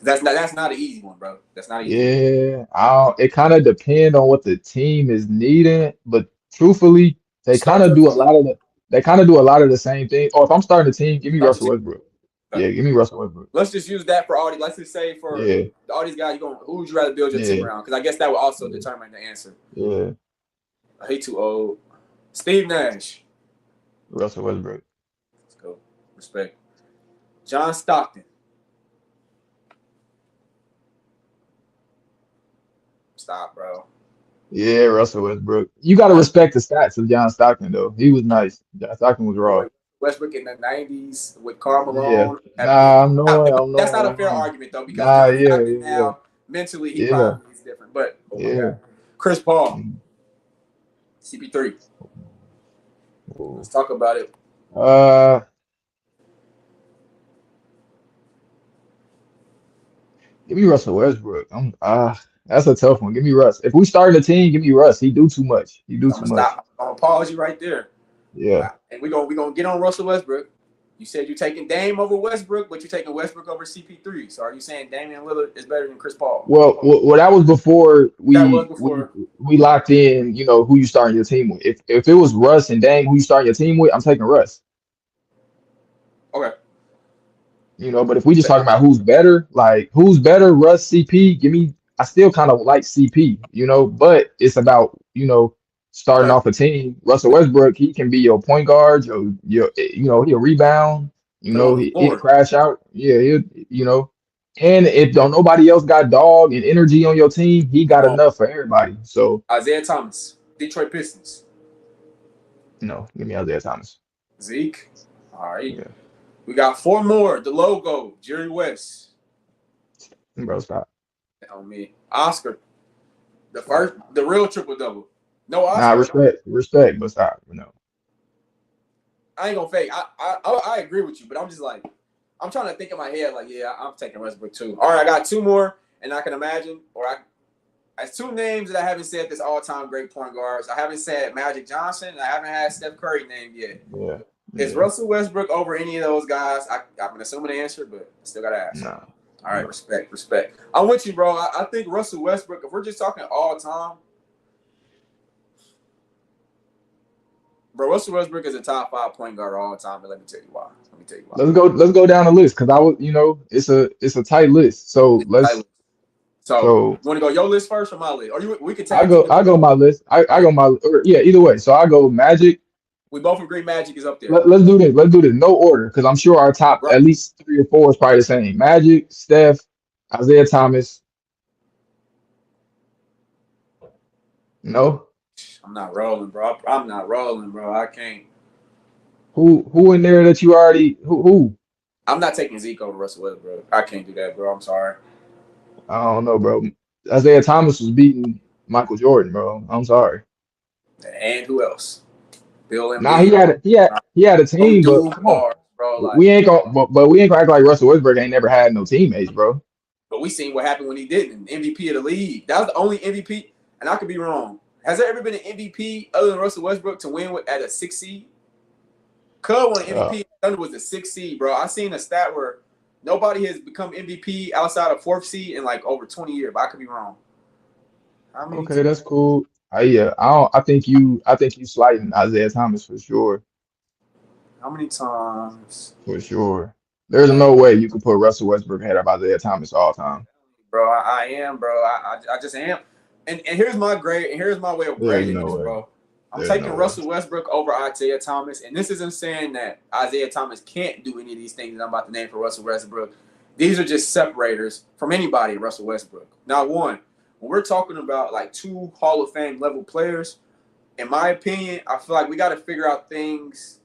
That's not an easy one, bro. That's not easy. Yeah, it kind of depends on what the team is needing, but truthfully, they kind of do a lot of the same thing. Or if I'm starting a team, give me Russell Westbrook. Yeah, give me Russell Westbrook. Let's just use that for all these. Let's just say for all these guys, who would you rather build your team around? Because I guess that would also determine the answer. Yeah. I hate too old. Steve Nash. Russell Westbrook. Let's go. Respect. John Stockton. Stop, bro. Yeah, Russell Westbrook. You got to respect the stats of John Stockton, though. He was nice. John Stockton was raw. Westbrook in the 90s with Karl Malone. Yeah. I'm knowing. That's not a fair argument, though, because John Stockton now, mentally, he probably is different. But, Chris Paul. CP3. Let's talk about it. Give me Russell Westbrook. That's a tough one. Give me Russ. If we start a team, give me Russ. He do too much. I'm gonna pause you right there. Yeah. And we're gonna get on Russell Westbrook. You said you're taking Dame over Westbrook, but you're taking Westbrook over CP3. So are you saying Damian Lillard is better than Chris Paul? Well, that was before we locked in, who you starting your team with. If it was Russ and Dame, who you starting your team with, I'm taking Russ. Okay. But if we just talking about who's better, Russ, CP, I still kind of like CP, but it's about, starting off a team. Russell Westbrook, he can be your point guard, he'll rebound, he'll crash out. Yeah, and if nobody else got dog and energy on your team, he got enough for everybody. So Isaiah Thomas, Detroit Pistons. No, give me Isaiah Thomas. Zeke. All right. Yeah. We got 4 more. The logo, Jerry West. Bro, stop. On me. Oscar. The real triple-double. No Oscar. Nah, respect, but stop. No. I ain't gonna fake. I agree with you, but I'm just like, I'm trying to think in my head, like, yeah, I'm taking Westbrook too. All right, I got 2 more, and I can imagine, I 2 names that I haven't said this all-time great point guards. I haven't said Magic Johnson, and I haven't had Steph Curry named yet. Yeah. Is Russell Westbrook over any of those guys? I'm assuming the answer, but I still gotta ask. No. All right, respect. I'm with you, bro. I think Russell Westbrook, if we're just talking all time, bro, Russell Westbrook is a top 5 point guard all time, but let me tell you why. Let's go down the list because it's a tight list. So So you want to go your list first or my list? Or we could take I go my list. I go my either way. So I go Magic. We both agree Magic is up there. Let's do this. No order, because I'm sure our top at least 3 or 4 is probably the same. Magic, Steph, Isaiah Thomas. No? I'm not rolling, bro. I can't. Who in there that you already who? I'm not taking Zeke over Russell Westbrook. I can't do that, bro. I'm sorry. I don't know, bro. Isaiah Thomas was beating Michael Jordan, bro. I'm sorry. And who else? Bill Nah, Embiid, he had a team, but dude come on, bars, bro. Like, we ain't gonna but we ain't gonna act like Russell Westbrook ain't never had no teammates, bro. but we seen what happened when he didn't. MVP of the league. That was the only MVP, and I could be wrong. Has there ever been an MVP other than Russell Westbrook to win at a 6 seed? Cub won an Uh, MVP. Thunder was the 6 seed, bro. I seen a stat where nobody has become MVP outside of 4th seed in like over 20 years, but I could be wrong. How many okay, that's cool. Yeah, I think you slighting Isaiah Thomas for sure. how many times? For sure. There's no way you could put Russell Westbrook ahead of Isaiah Thomas all time. Bro, I am, bro. I just am. And here's my grade, and here's my way of There's grading no this, way. bro. I'm There's taking no way. Russell Westbrook over Isaiah Thomas, and this isn't saying that Isaiah Thomas can't do any of these things that I'm about to name for Russell Westbrook. These are just separators from anybody, Russell Westbrook. Now, one, when we're talking about like 2 Hall of Fame level players, in my opinion, I feel like we got to figure out things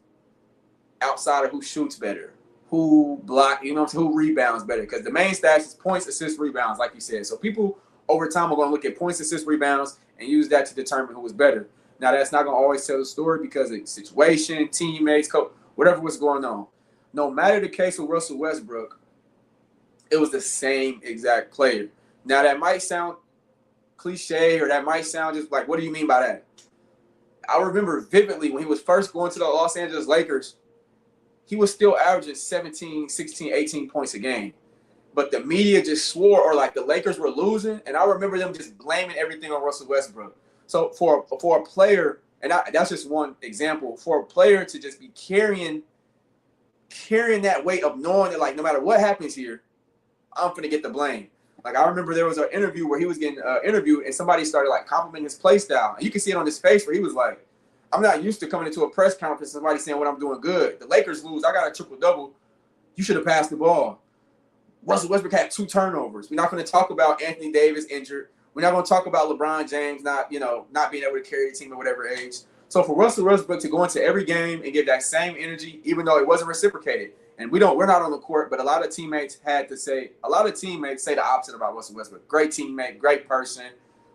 outside of who shoots better, who block, who rebounds better. Because the main stats is points, assists, rebounds, like you said. So people over time are going to look at points, assists, rebounds, and use that to determine who is better. Now, that's not going to always tell the story because of situation, teammates, coach, whatever was going on. No matter the case with Russell Westbrook, it was the same exact player. Now, that might sound cliche or that might sound just like, what do you mean by that? I remember vividly when he was first going to the Los Angeles Lakers, he was still averaging 17, 16, 18 points a game. But the media just swore, or like the Lakers were losing, and I remember them just blaming everything on Russell Westbrook. So for a player, and that's just one example, for a player to just be carrying that weight of knowing that, like, no matter what happens here, I'm finna get the blame. Like, I remember there was an interview where he was getting interviewed, and somebody started like complimenting his play style. And you can see it on his face where he was like, I'm not used to coming into a press conference and somebody saying what I'm doing good. The Lakers lose. I got a triple-double. You should have passed the ball. Russell Westbrook had 2 turnovers. We're not going to talk about Anthony Davis injured. We're not going to talk about LeBron James not being able to carry the team at whatever age. So for Russell Westbrook to go into every game and give that same energy, even though it wasn't reciprocated, and we're not on the court, but a lot of teammates say the opposite about Russell Westbrook. Great teammate, great person,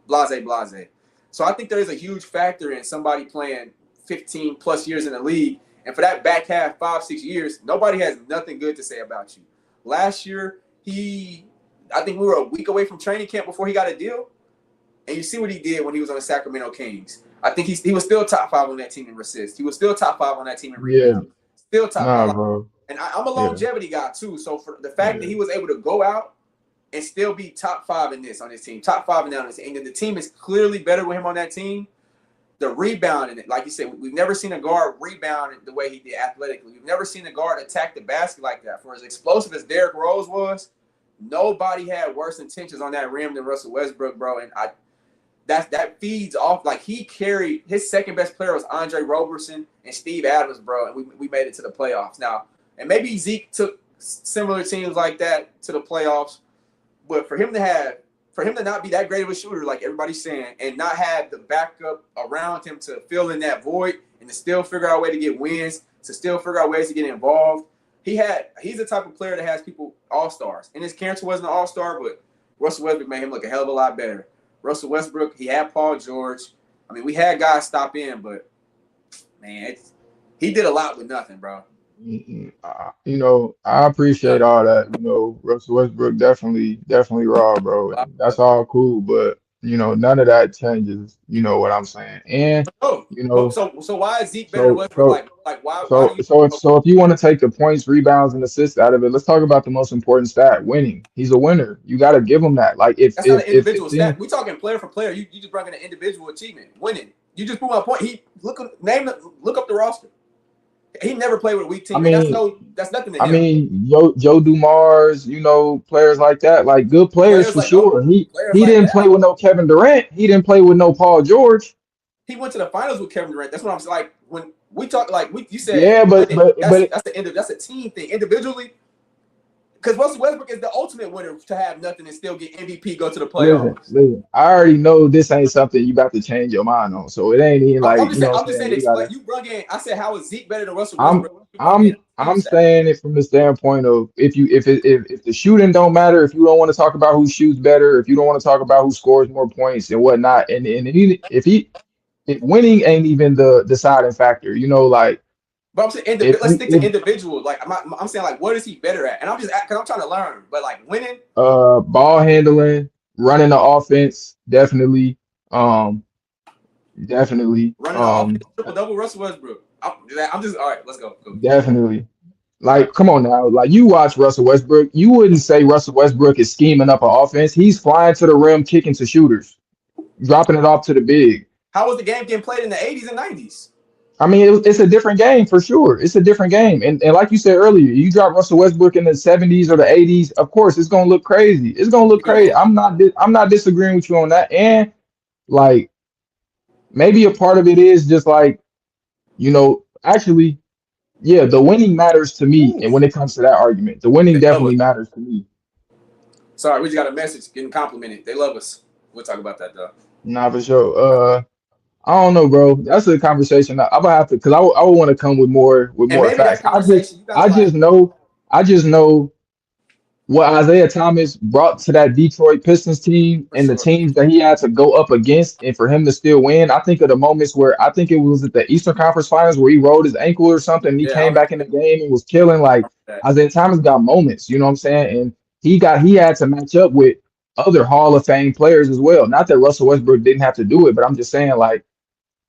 blase. So I think there is a huge factor in somebody playing 15 plus years in the league. And for that back half, 5-6 years, nobody has nothing good to say about you. Last year, I think we were a week away from training camp before he got a deal. And you see what he did when he was on the Sacramento Kings. I think he was still top 5 on that team in assists. He was still top 5 on that team in rebounds. Still top 5. Bro. And I'm a longevity guy too. So for the fact that he was able to go out and still be top 5 on this team, top 5 and down on this team, and the team is clearly better with him on that team. The rebounding, like you said, we've never seen a guard rebound the way he did athletically. We've never seen a guard attack the basket like that. For as explosive as Derrick Rose was, nobody had worse intentions on that rim than Russell Westbrook, bro. And that feeds off. Like, he carried, his second best player was Andre Roberson and Steve Adams, bro. And we made it to the playoffs. Now, and maybe Zeke took similar teams like that to the playoffs, but for him to not be that great of a shooter, like everybody's saying, and not have the backup around him to fill in that void and to still figure out a way to get wins, to still figure out ways to get involved. He's the type of player that has people all-stars. And his Cantor wasn't an all-star, but Russell Westbrook made him look a hell of a lot better. Russell Westbrook, he had Paul George. I mean, we had guys stop in, but, man, he did a lot with nothing, bro. I appreciate all that. Russell Westbrook definitely raw, bro. And that's all cool, but none of that changes. You know what I'm saying? And so why is Zeke better than Westbrook? Why do you? So if you want to take the points, rebounds, and assists out of it, let's talk about the most important stat: winning. He's a winner. You got to give him that. Like, That's not an individual stat. We talking player for player. You just brought in an individual achievement, winning. You just proved my point. Look up the roster. He never played with a weak team. I mean, that's nothing to him. I mean, Joe Dumars, players like that, like good players for sure. He didn't play with no Kevin Durant. He didn't play with no Paul George. He went to the finals with Kevin Durant. That's what I'm saying. Like, when we talk, like you said, that's a team thing. Individually, because Russell Westbrook is the ultimate winner to have nothing and still get MVP, go to the playoffs. Listen, I already know this ain't something you about to change your mind on. So it ain't even like I'm just saying you brought in. I said, how is Zeke better than Russell Westbrook? I'm saying it from the standpoint of if the shooting don't matter, if you don't want to talk about who shoots better, if you don't want to talk about who scores more points and whatnot, and if winning ain't even the deciding factor. You know, like But I'm saying, if let's we stick to individuals. Like I'm saying, like, what is he better at? And I'm just because I'm trying to learn. But like winning, ball handling, running the offense, definitely, um, definitely, running the offense, triple double, Russell Westbrook. I'm just all right. Let's go. Go. definitely. All right. Like, come on now. Like, you watch Russell Westbrook, you wouldn't say Russell Westbrook is scheming up an offense. He's flying to the rim, kicking to shooters, dropping it off to the big. How was the game getting played in the 80s and 90s? I mean, it's a different game for sure. It's a different game. And like you said earlier, you drop Russell Westbrook in the 70s or the 80s, of course, it's gonna look crazy. It's gonna look crazy. I'm not disagreeing with you on that. And like maybe a part of it is just like, actually, yeah, the winning matters to me. Ooh. And when it comes to that argument, the winning They love definitely us. matters to me. Sorry, we just got a message getting complimented. They love us. We'll talk about that though. Nah, for sure. I don't know, bro. That's a conversation I'm gonna have to, because I would want to come with And more maybe facts. that conversation you gotta like. I just know what Isaiah Thomas brought to that Detroit Pistons team For and the sure. teams that he had to go up against, and for him to still win. I think of the moments where I think it was at the Eastern Conference Finals where he rolled his ankle or something, and he Yeah, I came remember back in the game and was killing. Like that. Isaiah Thomas got moments, you know what I'm saying? And he had to match up with other Hall of Fame players as well. Not that Russell Westbrook didn't have to do it, but I'm just saying like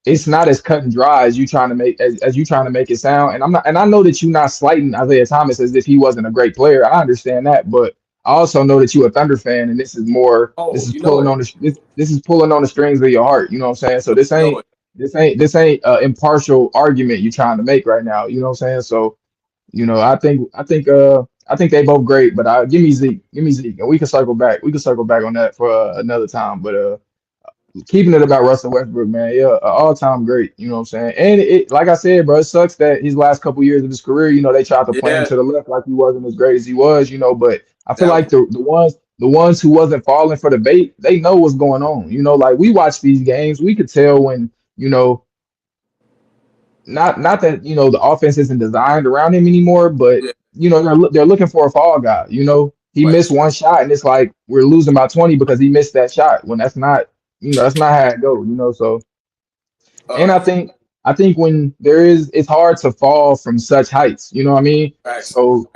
it's not as cut and dry as you trying to make as you trying to make it sound. And I'm not, and I know that you're not slighting Isaiah Thomas as if he wasn't a great player. I understand that, but I also know that you're a Thunder fan, and Oh, this is you know pulling it. on this is pulling on the strings of your heart. You know what I'm saying? So You know it. this ain't an impartial argument you're trying to make right now. You know what I'm saying? So I think they both great, but give me Zeke, and we can circle back. We can circle back on that for another time. But keeping it about Russell Westbrook, man, yeah, all time great. You know what I'm saying? And it, like I said, bro, it sucks that his last couple years of his career, they tried to play him Yeah, to the left like he wasn't as great as he was. But I feel that like was the ones who wasn't falling for the bait, they know what's going on. Like we watch these games, we could tell when not that the offense isn't designed around him anymore, but yeah. they're looking for a fall guy. He Right. missed one shot, and it's like we're losing by 20 because he missed that shot. When that's not how it goes. So, and Uh, I think when it's hard to fall from such heights. You know what I mean? facts. So,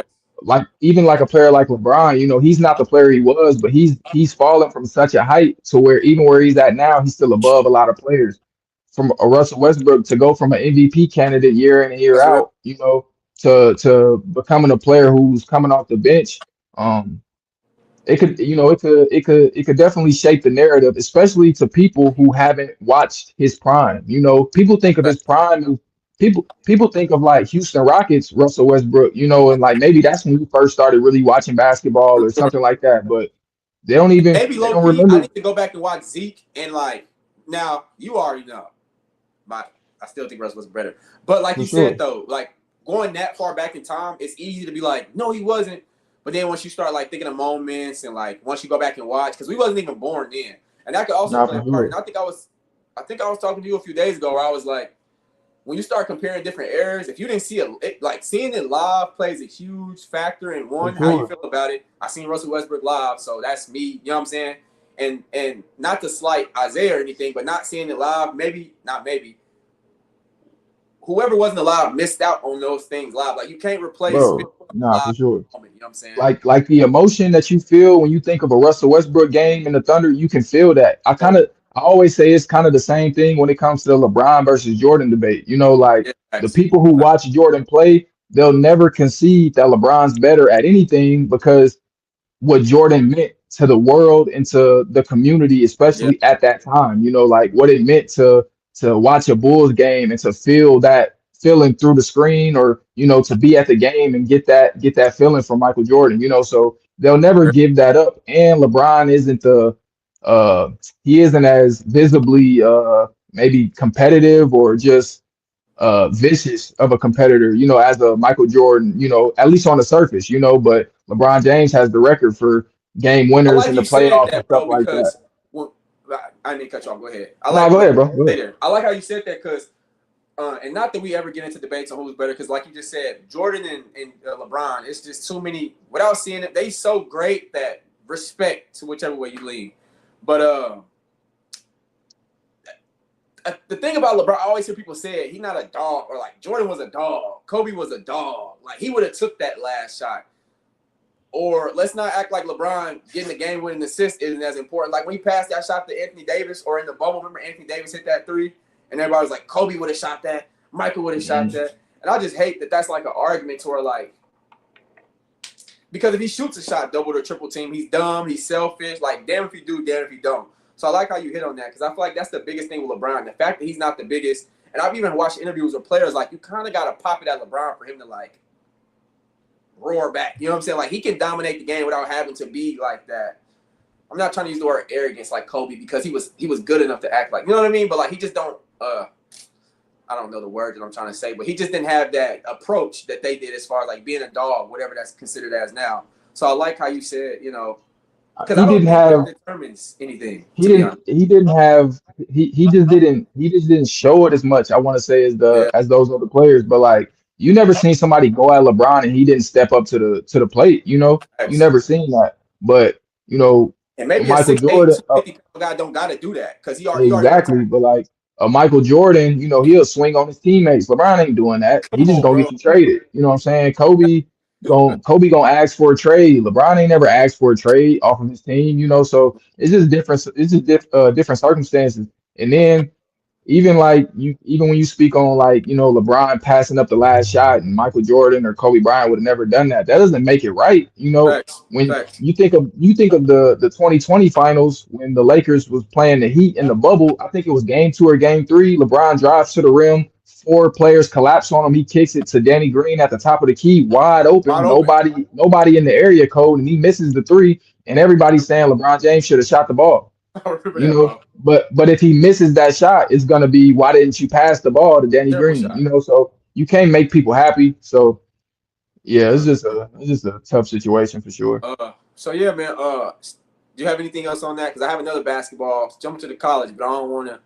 like even like a player like LeBron, he's not the player he was, but he's fallen from such a height to where even where he's at now, he's still above a lot of players. From a Russell Westbrook to go from an MVP candidate year in and year That's real. out, to becoming a player who's coming off the bench. It could, it could definitely shape the narrative, especially to people who haven't watched his prime. People think of his Facts. prime. People think of like Houston Rockets, Russell Westbrook, and like maybe that's when we first started really watching basketball For or sure. something like that. But Maybe they low don't key, I remember need to go back and watch Zeke and like now you already know. But I still think Russ was better. But like for you said sure. though, like going that far back in time, it's easy to be like, no, he wasn't. But then once you start like thinking of moments and like once you go back and watch, because we wasn't even born then, and that could also Not play for a part. sure. And I think I was talking to you a few days ago where I was like, when you start comparing different eras, if you didn't see it, like seeing it live plays a huge factor in For one how you sure. feel about it. I seen Russell Westbrook live, so that's me. You know what I'm saying? And not to slight Isaiah or anything, but not seeing it live, maybe whoever wasn't alive missed out on those things live. Like you can't replace Bro, nah, live for sure. moment. You know what I'm saying? Like the emotion that you feel when you think of a Russell Westbrook game in the Thunder, you can feel that. Oh, I always say it's kind of the same thing when it comes to the LeBron versus Jordan debate. Like yeah, the facts. people who watch Jordan play, they'll never concede that LeBron's better at anything because what Jordan meant to the world and to the community, Yeah, especially at that time. Like what it meant to watch a Bulls game and to feel that feeling through the screen, or to be at the game and get that feeling from Michael Jordan. So they'll never give that up. And LeBron isn't uh he isn't as visibly maybe competitive or just vicious of a competitor, as a Michael Jordan, at least on the surface, but LeBron James has the record for game I winners like in the you said playoffs and that, stuff bro, like that. because well, I didn't cut you off. Go ahead. I No, like go let ahead, bro. me Go stay ahead. there. I like how you said that because, and not that we ever get into debates on who's better, because like you just said, Jordan and LeBron, it's just too many. Without seeing it, they so great that respect to whichever way you lean. But the thing about LeBron, I always hear people say it, he's not a dog, or like Jordan was a dog, Kobe was a dog. Like he would have took that last shot. Or let's not act like LeBron getting the game-winning assist isn't as important. Like when he passed that shot to Anthony Davis, or in the bubble, remember Anthony Davis hit that three, and everybody was like, Kobe would have shot that, Michael would have shot that. And I just hate that that's like an argument to where like, because if he shoots a shot, double or triple team, he's dumb, he's selfish. Like, damn if he do, damn if he don't. So I like how you hit on that, because I feel like that's the biggest thing with LeBron. The fact that he's not the biggest, and I've even watched interviews with players, like, you kind of got to pop it at LeBron for him to, like, roar back. You know what I'm saying? Like, he can dominate the game without having to be like that. I'm not trying to use the word arrogance like Kobe, because he was good enough to act like, you know what I mean? But, like, he just don't, I don't know the word that I'm trying to say, but he just didn't have that approach that they did as far as, like, being a dog, whatever that's considered as now. So I like how you said, you know, because I don't think that determines anything. He just didn't show it as much, I want to say, as those other players. But like, you never seen somebody go at LeBron and he didn't step up to the plate, you know? You never seen that. But, you know, and maybe Michael Jordan guy don't got to do that, because he already but like Michael Jordan, you know, he'll swing on his teammates. LeBron ain't doing that. He just gonna get you traded. You know what I'm saying? Kobe gonna ask for a trade. LeBron ain't never asked for a trade off of his team, you know. So it's just different. It's just different circumstances. And then even when you speak on, like, you know, LeBron passing up the last shot and Michael Jordan or Kobe Bryant would have never done that. That doesn't make it right, you know. When you think of the 2020 finals, when the Lakers was playing the Heat in the bubble, I think it was game 2 or game 3. LeBron drives to the rim, 4 players collapse on him. He kicks it to Danny Green at the top of the key, wide open. Nobody in the area code, and he misses the 3. And everybody's saying LeBron James should have shot the ball. You know, but if he misses that shot, it's gonna be, why didn't you pass the ball to Danny Green? You know, so you can't make people happy. So yeah, it's just a tough situation for sure. So yeah, man. Do you have anything else on that? Because I have another basketball jumping to the college, but I don't want to.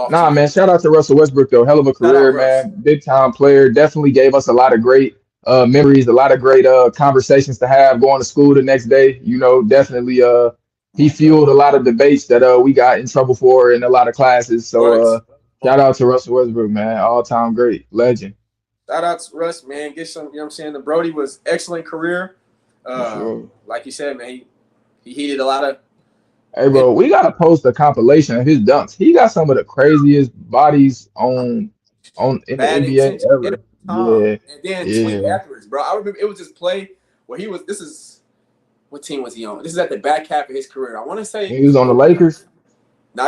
Nah, man. Shout out to Russell Westbrook though. Hell of a career, man. Big time player. Definitely gave us a lot of great memories, a lot of great conversations to have going to school the next day. You know, definitely he fueled a lot of debates that we got in trouble for in a lot of classes. So shout out to Russell Westbrook, man. All-time great, legend. Shout out to Russ, man. Get some, you know what I'm saying? The Brody was excellent career. Sure. Like you said, man, he did a lot of. Hey, bro, we got to post a compilation of his dunks. He got some of the craziest bodies in the NBA ever. Yeah. And then tweet afterwards, bro. I remember it was this play where what team was he on? This is at the back half of his career. I want to say he was on the Lakers. No,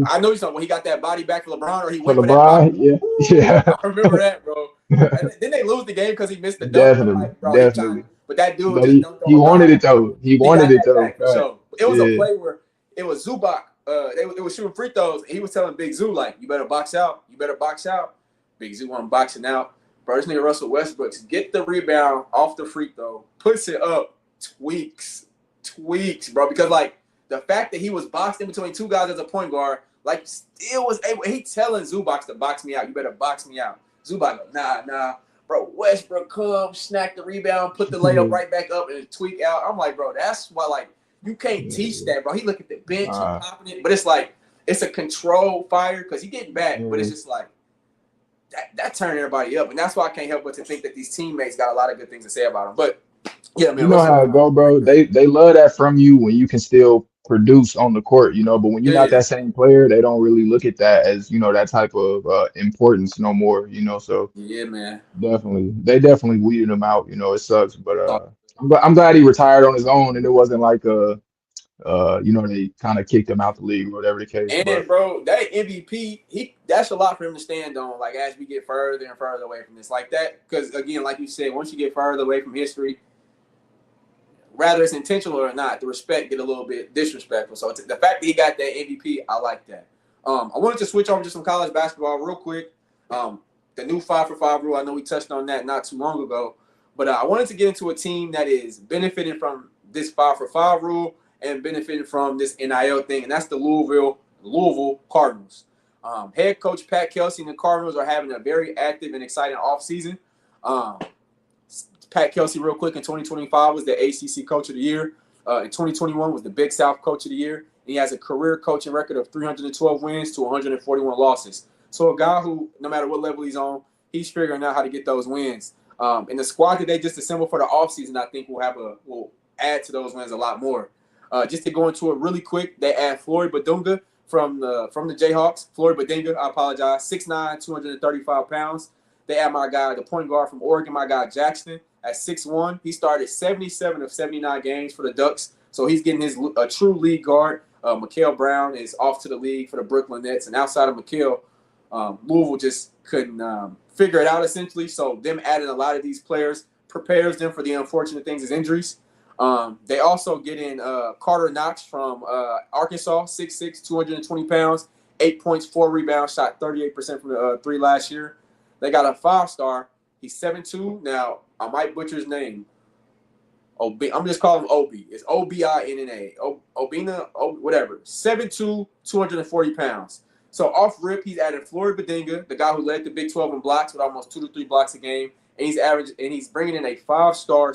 I know he's on when he got that body back for LeBron, or he went for LeBron. Yeah. I remember that, bro. And then they lose the game because he missed the dunk. Definitely. But that dude he wanted it though. He wanted it though. So it was a play where it was Zubac. They were shooting free throws. And he was telling Big Zoo, like, you better box out. You better box out. Big Zoo wasn't boxing out. Bro, this nigga Russell Westbrook to get the rebound off the free throw, puts it up, tweaks, bro. Because, like, the fact that he was boxed in between 2 guys as a point guard, like, still was able. He telling Zubac to box me out. You better box me out. Zubac, nah. Bro, Westbrook come, snack the rebound, put the layup right back up, and tweak out. I'm like, bro, that's why, like, you can't teach that, bro. He look at the bench, he popping it, but it's like, it's a controlled fire because he getting back, but it's just like, that turned everybody up. And that's why I can't help but to think that these teammates got a lot of good things to say about him. But, yeah, man. You know how it go, bro. They love that from you when you can still produce on the court, you know, but when you're not that same player, they don't really look at that as, you know, that type of importance no more, you know. So yeah, man, they definitely weeded him out, you know. It sucks, but I'm glad he retired on his own and it wasn't like you know, they kind of kicked him out the league or whatever the case. And bro, that MVP, that's a lot for him to stand on, like, as we get further and further away from this, like that, because again, like you said, once you get further away from history, whether it's intentional or not, the respect get a little bit disrespectful. So the fact that he got that MVP, I like that. I wanted to switch over to some college basketball real quick. The new 5-for-5 rule, I know we touched on that not too long ago, but I wanted to get into a team that is benefiting from this 5-for-5 rule and benefiting from this NIL thing, and that's the Louisville Cardinals. Head coach Pat Kelsey and the Cardinals are having a very active and exciting offseason. Pat Kelsey, real quick, in 2025 was the ACC Coach of the Year. In 2021 was the Big South Coach of the Year. he has a career coaching record of 312 wins to 141 losses. So a guy who, no matter what level he's on, he's figuring out how to get those wins. And the squad that they just assembled for the offseason, I think will add to those wins a lot more. Just to go into it really quick, they add Floyd Badunga from the Jayhawks. Floyd Badunga, I apologize, 6'9", 235 pounds. They add my guy, the point guard from Oregon, my guy Jackson, at 6'1". He started 77 of 79 games for the Ducks, so he's getting a true league guard. Mikael Brown is off to the league for the Brooklyn Nets, and outside of Mikael, Louisville just couldn't figure it out essentially. So them adding a lot of these players prepares them for the unfortunate things as injuries. They also get in Carter Knox from Arkansas, 6'6", 220 pounds, 8 points, 4 rebounds, shot 38% from the three last year. They got a 5-star. He's 7'2". Now, I might butcher his name. I'm just calling him Obi. It's Obinna. Obinna, whatever. 7'2", 240 pounds. So off rip, he's added Floyd Badunga, the guy who led the Big 12 in blocks with almost 2 to 3 blocks a game, and he's bringing in a 5-star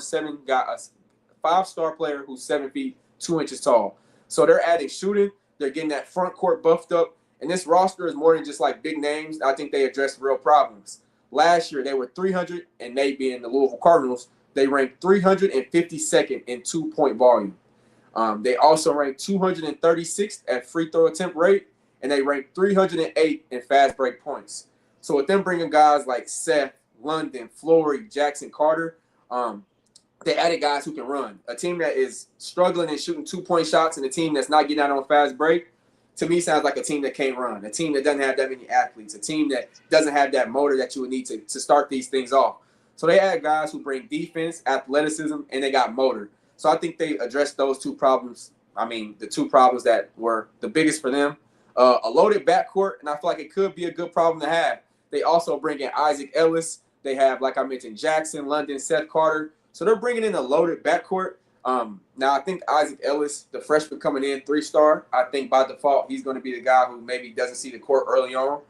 player who's 7 feet 2 inches tall. So they're adding shooting. They're getting that front court buffed up. And this roster is more than just like big names. I think they addressed real problems. Last year, they were 300, and they being the Louisville Cardinals, they ranked 352nd in 2-point volume. They also ranked 236th at free throw attempt rate, and they ranked 308 in fast break points. So with them bringing guys like Seth, London, Flory, Jackson, Carter, they added guys who can run. A team that is struggling and shooting 2-point shots and a team that's not getting out on fast break, to me, sounds like a team that can't run, a team that doesn't have that many athletes, a team that doesn't have that motor that you would need to start these things off. So they add guys who bring defense, athleticism, and they got motor. So I think they addressed those two problems. I mean, the two problems that were the biggest for them. A loaded backcourt, and I feel like it could be a good problem to have. They also bring in Isaac Ellis. They have, like I mentioned, Jackson, London, Seth Carter. So they're bringing in a loaded backcourt. Now, I think Isaac Ellis, the freshman coming in, 3-star, I think by default he's going to be the guy who maybe doesn't see the court early on.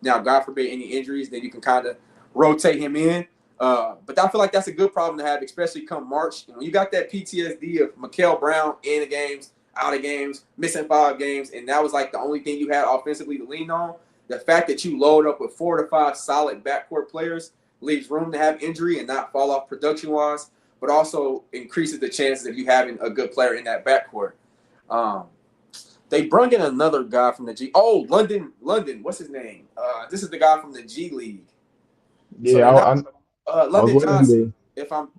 Now, God forbid any injuries, then you can kind of rotate him in. But I feel like that's a good problem to have, especially come March. You got that PTSD of Mikael Brown in the games, out of games, missing 5 games, and that was like the only thing you had offensively to lean on. The fact that you load up with 4 to 5 solid backcourt players leaves room to have injury and not fall off production-wise, but also increases the chances of you having a good player in that backcourt. They brought in another guy from the G. Oh, London. What's his name? This is the guy from the G League. Yeah, So London Johnson.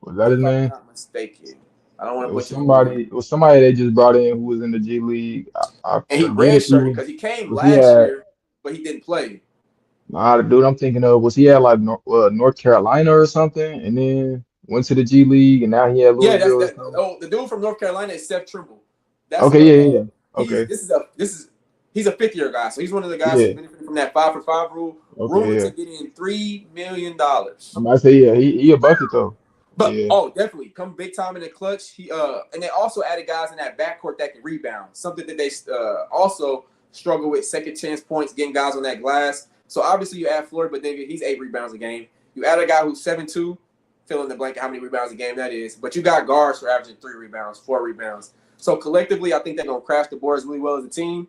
Was that his name? Not mistaken. I don't want to put it was somebody they just brought in who was in the G League. And he redshirted because he came last year, but he didn't play. Nah, the dude I'm thinking of, was he at like North Carolina or something, and then went to the G League, and now he had Louisville. Yeah, the dude from North Carolina is Seth Trimble. Yeah. Okay. He's a 5th-year guy, so he's one of the guys who's benefiting from that 5-for-5 rule. Rumored to get in $3 million. I might say, he a bucket though. But definitely come big time in the clutch. He and they also added guys in that backcourt that can rebound, something that they also struggle with, second chance points, getting guys on that glass. So obviously you add Floyd, but then he's 8 rebounds a game. You add a guy who's 7'2", fill in the blank how many rebounds a game that is. But you got guards for averaging 3 rebounds, 4 rebounds. So collectively, I think they're gonna crash the boards really well as a team.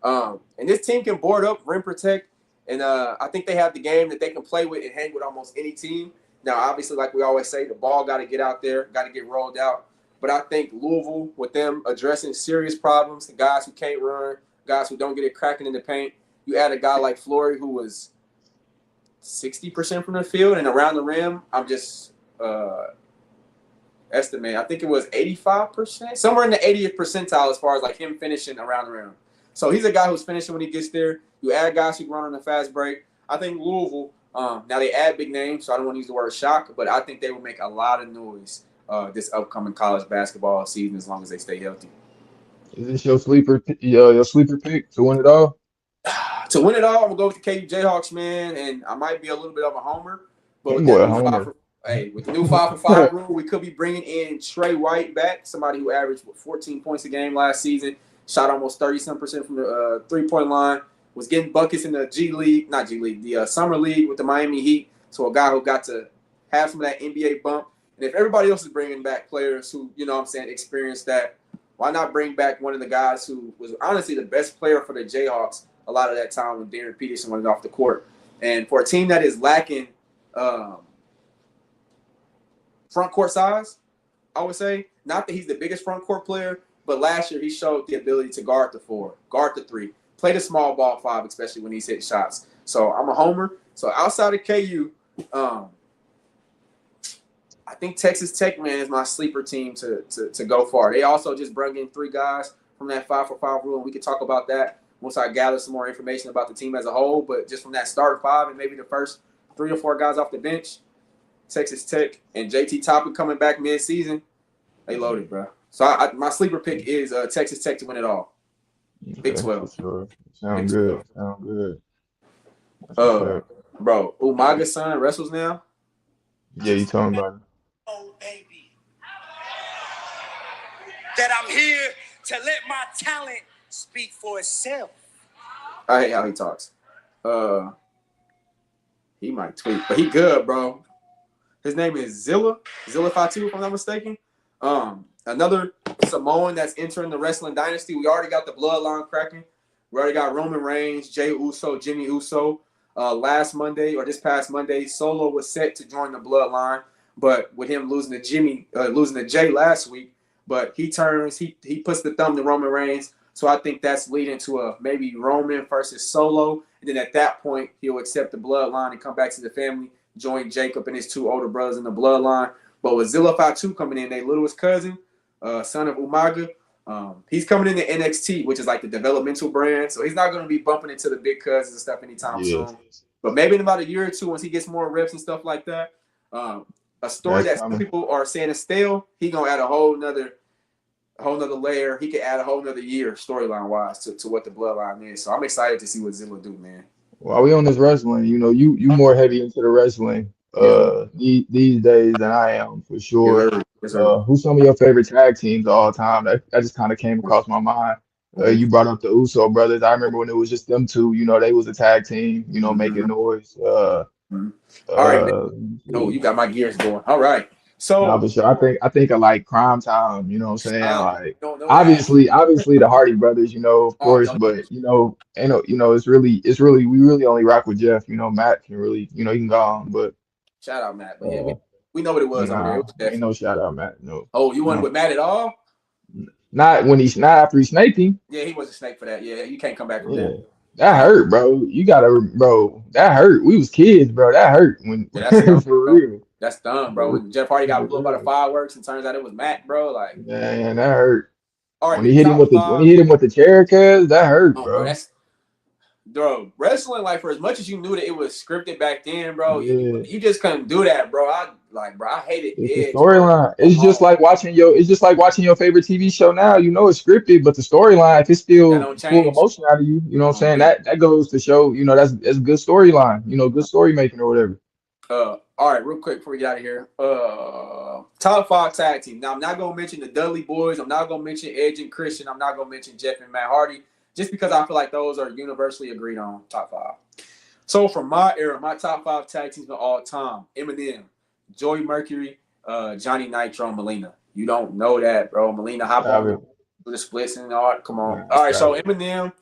And this team can board up, rim protect, and I think they have the game that they can play with and hang with almost any team. Now, obviously, like we always say, the ball got to get out there, got to get rolled out. But I think Louisville, with them addressing serious problems, the guys who can't run, guys who don't get it cracking in the paint, you add a guy like Flory who was 60% from the field and around the rim. I'm just estimating. I think it was 85%, somewhere in the 80th percentile as far as like him finishing around the rim. So he's a guy who's finishing when he gets there. You add guys who run on the fast break. I think Louisville, now they add big names, so I don't want to use the word shock, but I think they will make a lot of noise this upcoming college basketball season as long as they stay healthy. Is this your sleeper pick to win it all? To win it all, I'm going to go with the KU Jayhawks, man, and I might be a little bit of a homer. But with the new 5-for-5 rule, we could be bringing in Trey White back, somebody who averaged 14 points a game last season, shot almost 30-some% from the three-point line, was getting buckets in the the Summer League with the Miami Heat. So a guy who got to have some of that NBA bump. And if everybody else is bringing back players who, experienced that, Why not bring back one of the guys who was honestly the best player for the Jayhawks a lot of that time when Darren Peterson went off the court? And for a team that is lacking front court size, I would say, not that he's the biggest front court player, but last year he showed the ability to guard the 4, guard the 3, play the small ball 5, especially when he's hitting shots. So I'm a homer. So outside of KU, I think Texas Tech, man, is my sleeper team to go far. They also just bring in 3 guys from that 5-for-5 rule, and we can talk about that once I gather some more information about the team as a whole. But just from that start 5 and maybe the first 3 or 4 guys off the bench, Texas Tech and JT Toppin coming back mid-season, they loaded, bro. So my sleeper pick is Texas Tech to win it all. Big 12. Sure. Sound good. Sound good. Bro, Umaga's son wrestles now. Yeah, you talking about it. Oh, baby. That I'm here to let my talent speak for itself. I hate how he talks. He might tweet, but he good, bro. His name is Zilla Fatu, if I'm not mistaken. Another Samoan that's entering the wrestling dynasty. We already got the bloodline cracking. We already got Roman Reigns, Jey Uso, Jimmy Uso. Last Monday or this past Monday, Solo was set to join the bloodline, but with him losing to Jay last week, but he puts the thumb to Roman Reigns. So I think that's leading to a maybe Roman versus Solo. And then at that point, he'll accept the bloodline and come back to the family, join Jacob and his 2 older brothers in the bloodline. But with Zilla Fatu coming in, their littlest cousin, son of Umaga, he's coming into NXT, which is like the developmental brand. So he's not going to be bumping into the big cousins and stuff anytime soon. But maybe in about a year or 2, once he gets more reps and stuff like that, a story that some people are saying is stale, he going to add a whole nother layer. He could add a whole nother year storyline wise to what the bloodline is. So I'm excited to see what Zilla do, man. While we on this wrestling, you more heavy into the wrestling these days than I am, for sure. Yes, sir. Who's some of your favorite tag teams of all time? That just kind of came across my mind. You brought up the Uso brothers. I remember when it was just them 2. They was a tag team. Making noise. All right. Oh, you got my gears going. All right. So for sure. I think of like Crime Time. You know what I'm saying? Like no, obviously the Hardy brothers. Of course, but it's really we really only rock with Jeff. Matt can really he can go on, but shout out Matt. But yeah, we know what it was on there. It was ain't no shout out Matt. No. Oh, you wasn't with Matt at all? Not after he snaked him. Yeah, he was a snake for that. Yeah, you can't come back from that. That hurt, bro. That hurt. We was kids, bro. That hurt when for real. That's dumb, bro. When Jeff Hardy got blown by the fireworks and turns out it was Matt, bro. Like, man, that hurt. All right, when he hit him with the chair, cuz that hurt, bro. Bro, wrestling, like, for as much as you knew that it was scripted back then, bro, you just couldn't do that, bro. I hate it. It's the storyline. It's just like watching your favorite TV show now. It's scripted, but the storyline, if it's still full emotion out of you, you know what I'm saying? That goes to show, that's good storyline, good story making or whatever. All right, real quick before we get out of here. Top 5 tag team. Now, I'm not going to mention the Dudley Boys. I'm not going to mention Edge and Christian. I'm not going to mention Jeff and Matt Hardy, just because I feel like those are universally agreed on top 5. So from my era, my top 5 tag teams of all time: Eminem, Joey Mercury, Johnny Nitro, Melina. You don't know that, bro. Melina hop on through the splits and all. Come on. All right, so Eminem.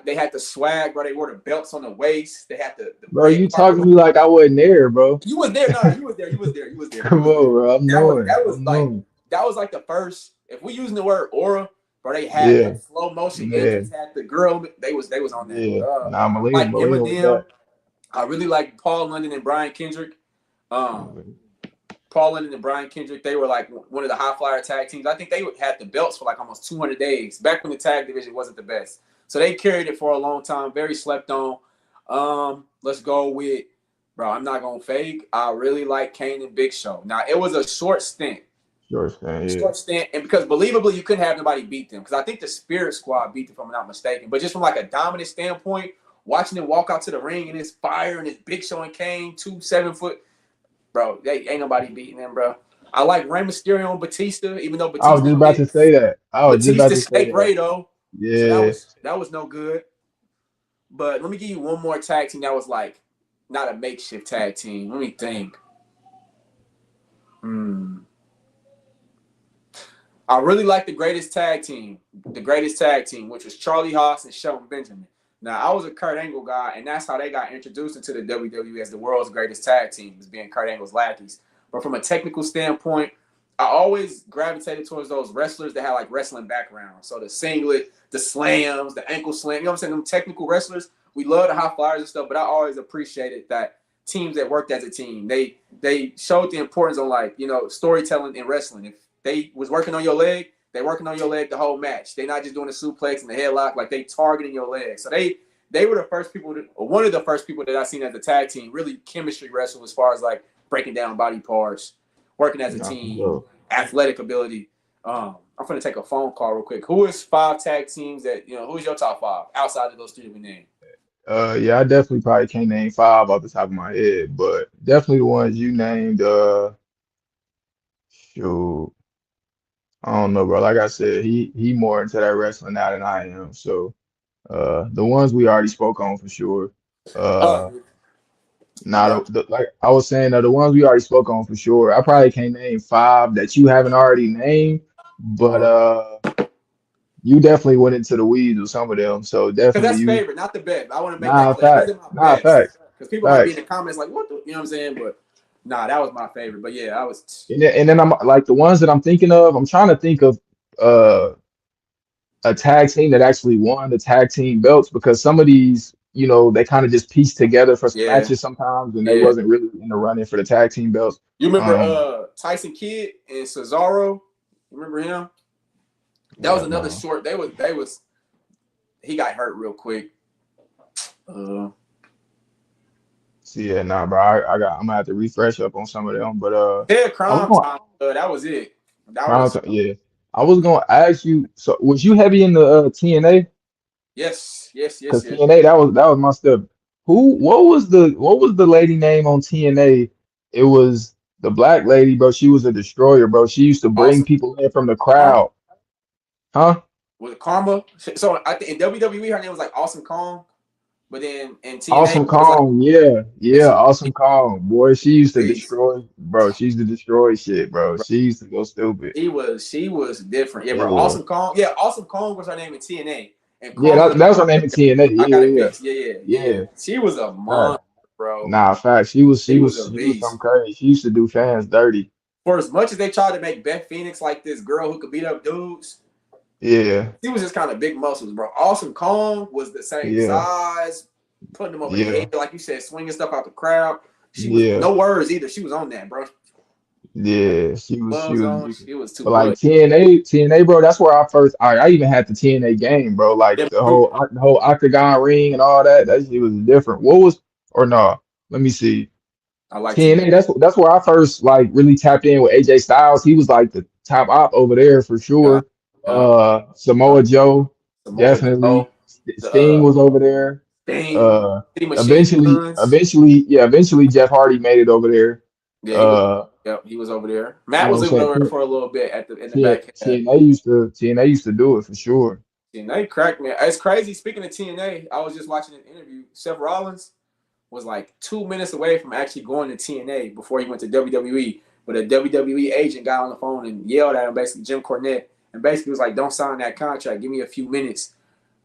They had the swag, bro. They wore the belts on the waist. They had the bro. You talking to me like I wasn't there, bro. You was there. No, you was there. You was there. Come on, bro. That was like the first. If we using the word aura, bro, they had like slow motion edges. Had the girl. They was on that. Yeah. Like Eminem. I really like Paul London and Brian Kendrick. Paul London and Brian Kendrick. They were like one of the high flyer tag teams. I think they had the belts for like almost 200 days back when the tag division wasn't the best. So they carried it for a long time, very slept on. Let's go with, bro, I'm not going to fake. I really like Kane and Big Show. Now, it was a short stint. Short stint. And because believably, you couldn't have nobody beat them. Because I think the Spirit Squad beat them, if I'm not mistaken. But just from like a dominant standpoint, watching them walk out to the ring and it's fire and it's Big Show and Kane, 2 7-foot. Bro, they ain't nobody beating them, bro. I like Rey Mysterio and Batista, even though Batista. I was just about to say that. Batista snake Rey, though. Yeah, so that was no good. But let me give you one more tag team that was like not a makeshift tag team. Let me think. I really like the greatest tag team, which was Charlie Haas and Shelton Benjamin. Now, I was a Kurt Angle guy, and that's how they got introduced into the WWE as the world's greatest tag team, as being Kurt Angle's lackeys. But from a technical standpoint, I always gravitated towards those wrestlers that had like wrestling background. So the singlet, the slams, the ankle slam, you know what I'm saying? Them technical wrestlers, we love the high flyers and stuff, but I always appreciated that teams that worked as a team. They showed the importance on like, storytelling in wrestling. If they was working on your leg, they working on your leg the whole match. They're not just doing the suplex and the headlock, like they targeting your leg. So they were the first people, or one of the first people that I seen as a tag team, really chemistry wrestle as far as like breaking down body parts, working as a team, athletic ability. I'm going to take a phone call real quick. Who is 5 tag teams that, who's your top 5 outside of those 3 that we named? Yeah, I definitely probably can't name 5 off the top of my head, but definitely the ones you named. Shoot, I don't know, bro. Like I said, he more into that wrestling now than I am. So, the ones we already spoke on for sure. Now, like I was saying, the ones we already spoke on for sure. I probably can't name 5 that you haven't already named, but you definitely went into the weeds with some of them. So Because definitely that's you. favorite, not the best. I want to make Nah, that clear. fact. Those are Nah, my best. fact. Because people might be in Facts. the comments like, what the, you know what I'm saying? But nah, that was my favorite. But yeah, I was. And then I'm like the ones that I'm thinking of. I'm trying to think of a tag team that actually won the tag team belts because some of these, they kind of just pieced together for some Yeah. matches sometimes, and they Yeah. wasn't really in the running for the tag team belts. You remember Tyson Kidd and Cesaro? You remember him? That was another short. He got hurt real quick. Yeah, nah, bro. I'm gonna have to refresh up on some of them, but Yeah, Crime Time. That was it. yeah. I was gonna ask you. So, was you heavy in the TNA? Yes. Because TNA, that was my stuff. What was the lady name on TNA? It was the black lady, bro. She was a destroyer, bro. She used to bring people in from the crowd. Huh? Was it Karma? So I think in WWE her name was like Awesome Kong, but then in TNA Awesome Kong, yeah, Awesome Kong. Boy, she used to destroy, bro. She used to destroy shit, bro. She used to go stupid. She was different. Yeah, bro. Awesome Kong. Yeah, Awesome Kong was her name in TNA. And yeah, that was her name in TNA. I got it fixed. Yeah. She was a monster, bro. Nah, fact. She was beast. some crazy. She used to do fans dirty. For as much as they tried to make Beth Phoenix like this girl who could beat up dudes, yeah, she was just kind of big muscles, bro. Awesome Kong was the same size, putting them over the head, like you said, swinging stuff out the crowd. She was no words either. She was on that, bro. Yeah, she was too. But like TNA, bro. That's where I even had the TNA game, bro. Like the whole octagon ring and all that. That shit was different. Let me see. I like TNA. That's where I first like really tapped in with AJ Styles. He was like the top op over there for sure. Samoa Joe, definitely. Sting was over there. Eventually Jeff Hardy made it over there. He was over there. Matt was over there for a little bit in the back. TNA used to do it for sure. TNA cracked me. It's crazy. Speaking of TNA, I was just watching an interview. Seth Rollins was like 2 minutes away from actually going to TNA before he went to WWE. But a WWE agent got on the phone and yelled at him, basically Jim Cornette, and basically was like, "Don't sign that contract. Give me a few minutes.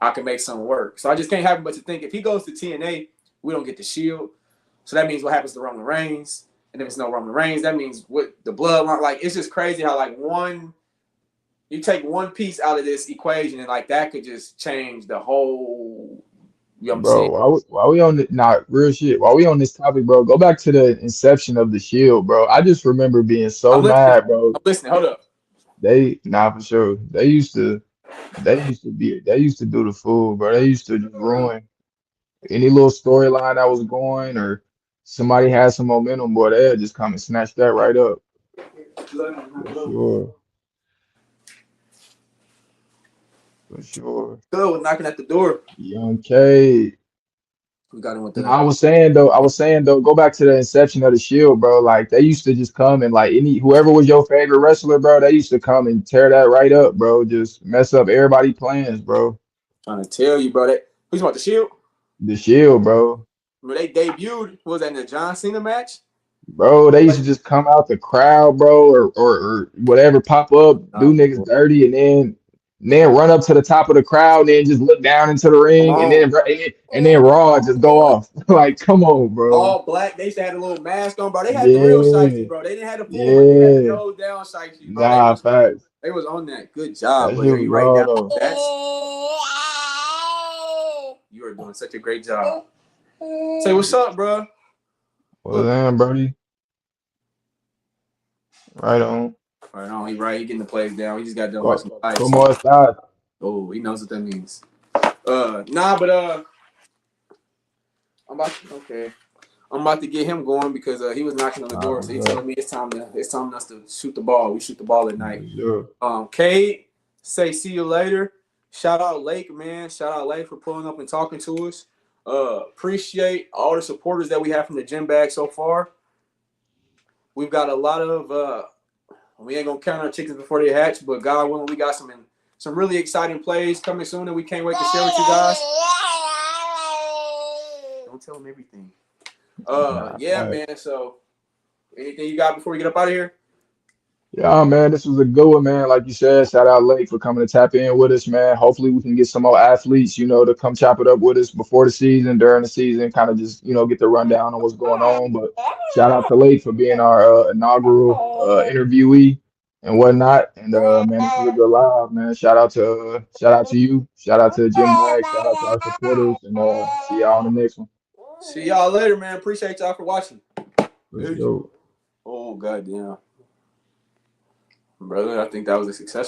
I can make something work." So I just can't have but to think if he goes to TNA, we don't get the Shield. So that means what happens to Roman Reigns? And if it's no Roman Reigns, that means what the bloodline. Like, it's just crazy how like you take one piece out of this equation and like that could just change the whole. You know what I'm saying? Bro, while we on real shit, while we on this topic, bro, go back to the inception of the Shield, bro. I just remember being so mad, bro. I'm listening. Hold up. For sure. They used to do the fool, bro. They used to just ruin any little storyline that was going or somebody had some momentum, boy, they'd just come and snatch that right up. For sure. Good was knocking at the door. Young K. We got him with that. I was saying though, go back to the inception of the Shield, bro. Like they used to just come and like whoever was your favorite wrestler, bro, they used to come and tear that right up, bro. Just mess up everybody's plans, bro. Trying to tell you, bro. Who's about the Shield? The Shield, bro. When they debuted, was that in the John Cena match? Bro, they used to just come out the crowd, bro, or whatever, pop up, do niggas dirty, and then run up to the top of the crowd, and then just look down into the Come ring, on. and then Raw just go off. Like, come on, bro. All black. They used to have a little mask on, bro. They had the real shiesty, Yeah, bro. They didn't have the full one. They had the yeah. nose down shiesty, bro. Nah, facts. They was on that. Good job, That bro. shit Are was you writing raw down though. stats? You are doing such a great job. Say what's up, bro. Well then, Brody. Right on. Right on. He right. He getting the plays down. He just got done watching the Como estás? Oh, he knows what that means. Nah, but I'm about to get him going because he was knocking on the door. So he's telling me it's time us to shoot the ball. We shoot the ball at night. Sure. Cade, say see you later. Shout out Lake, man. Shout out Lake for pulling up and talking to us. Appreciate all the supporters that we have from the gym bag so far. We've got a lot of we ain't gonna count our chickens before they hatch, but God willing, we got some really exciting plays coming soon that we can't wait to share with you guys. Don't tell them everything. Yeah, man. So anything you got before we get up out of here? Yeah, man, this was a good one, man. Like you said, shout out Lake for coming to tap in with us, man. Hopefully we can get some more athletes, to come chop it up with us before the season, during the season, kind of just, get the rundown on what's going on. But shout out to Lake for being our inaugural interviewee and whatnot. And man, this was a good live, man. Shout out to you, shout out to Jim Bag, shout out to our supporters, and see y'all on the next one. See y'all later, man. Appreciate y'all for watching. Let's go. Oh, goddamn. Brother, I think that was a success.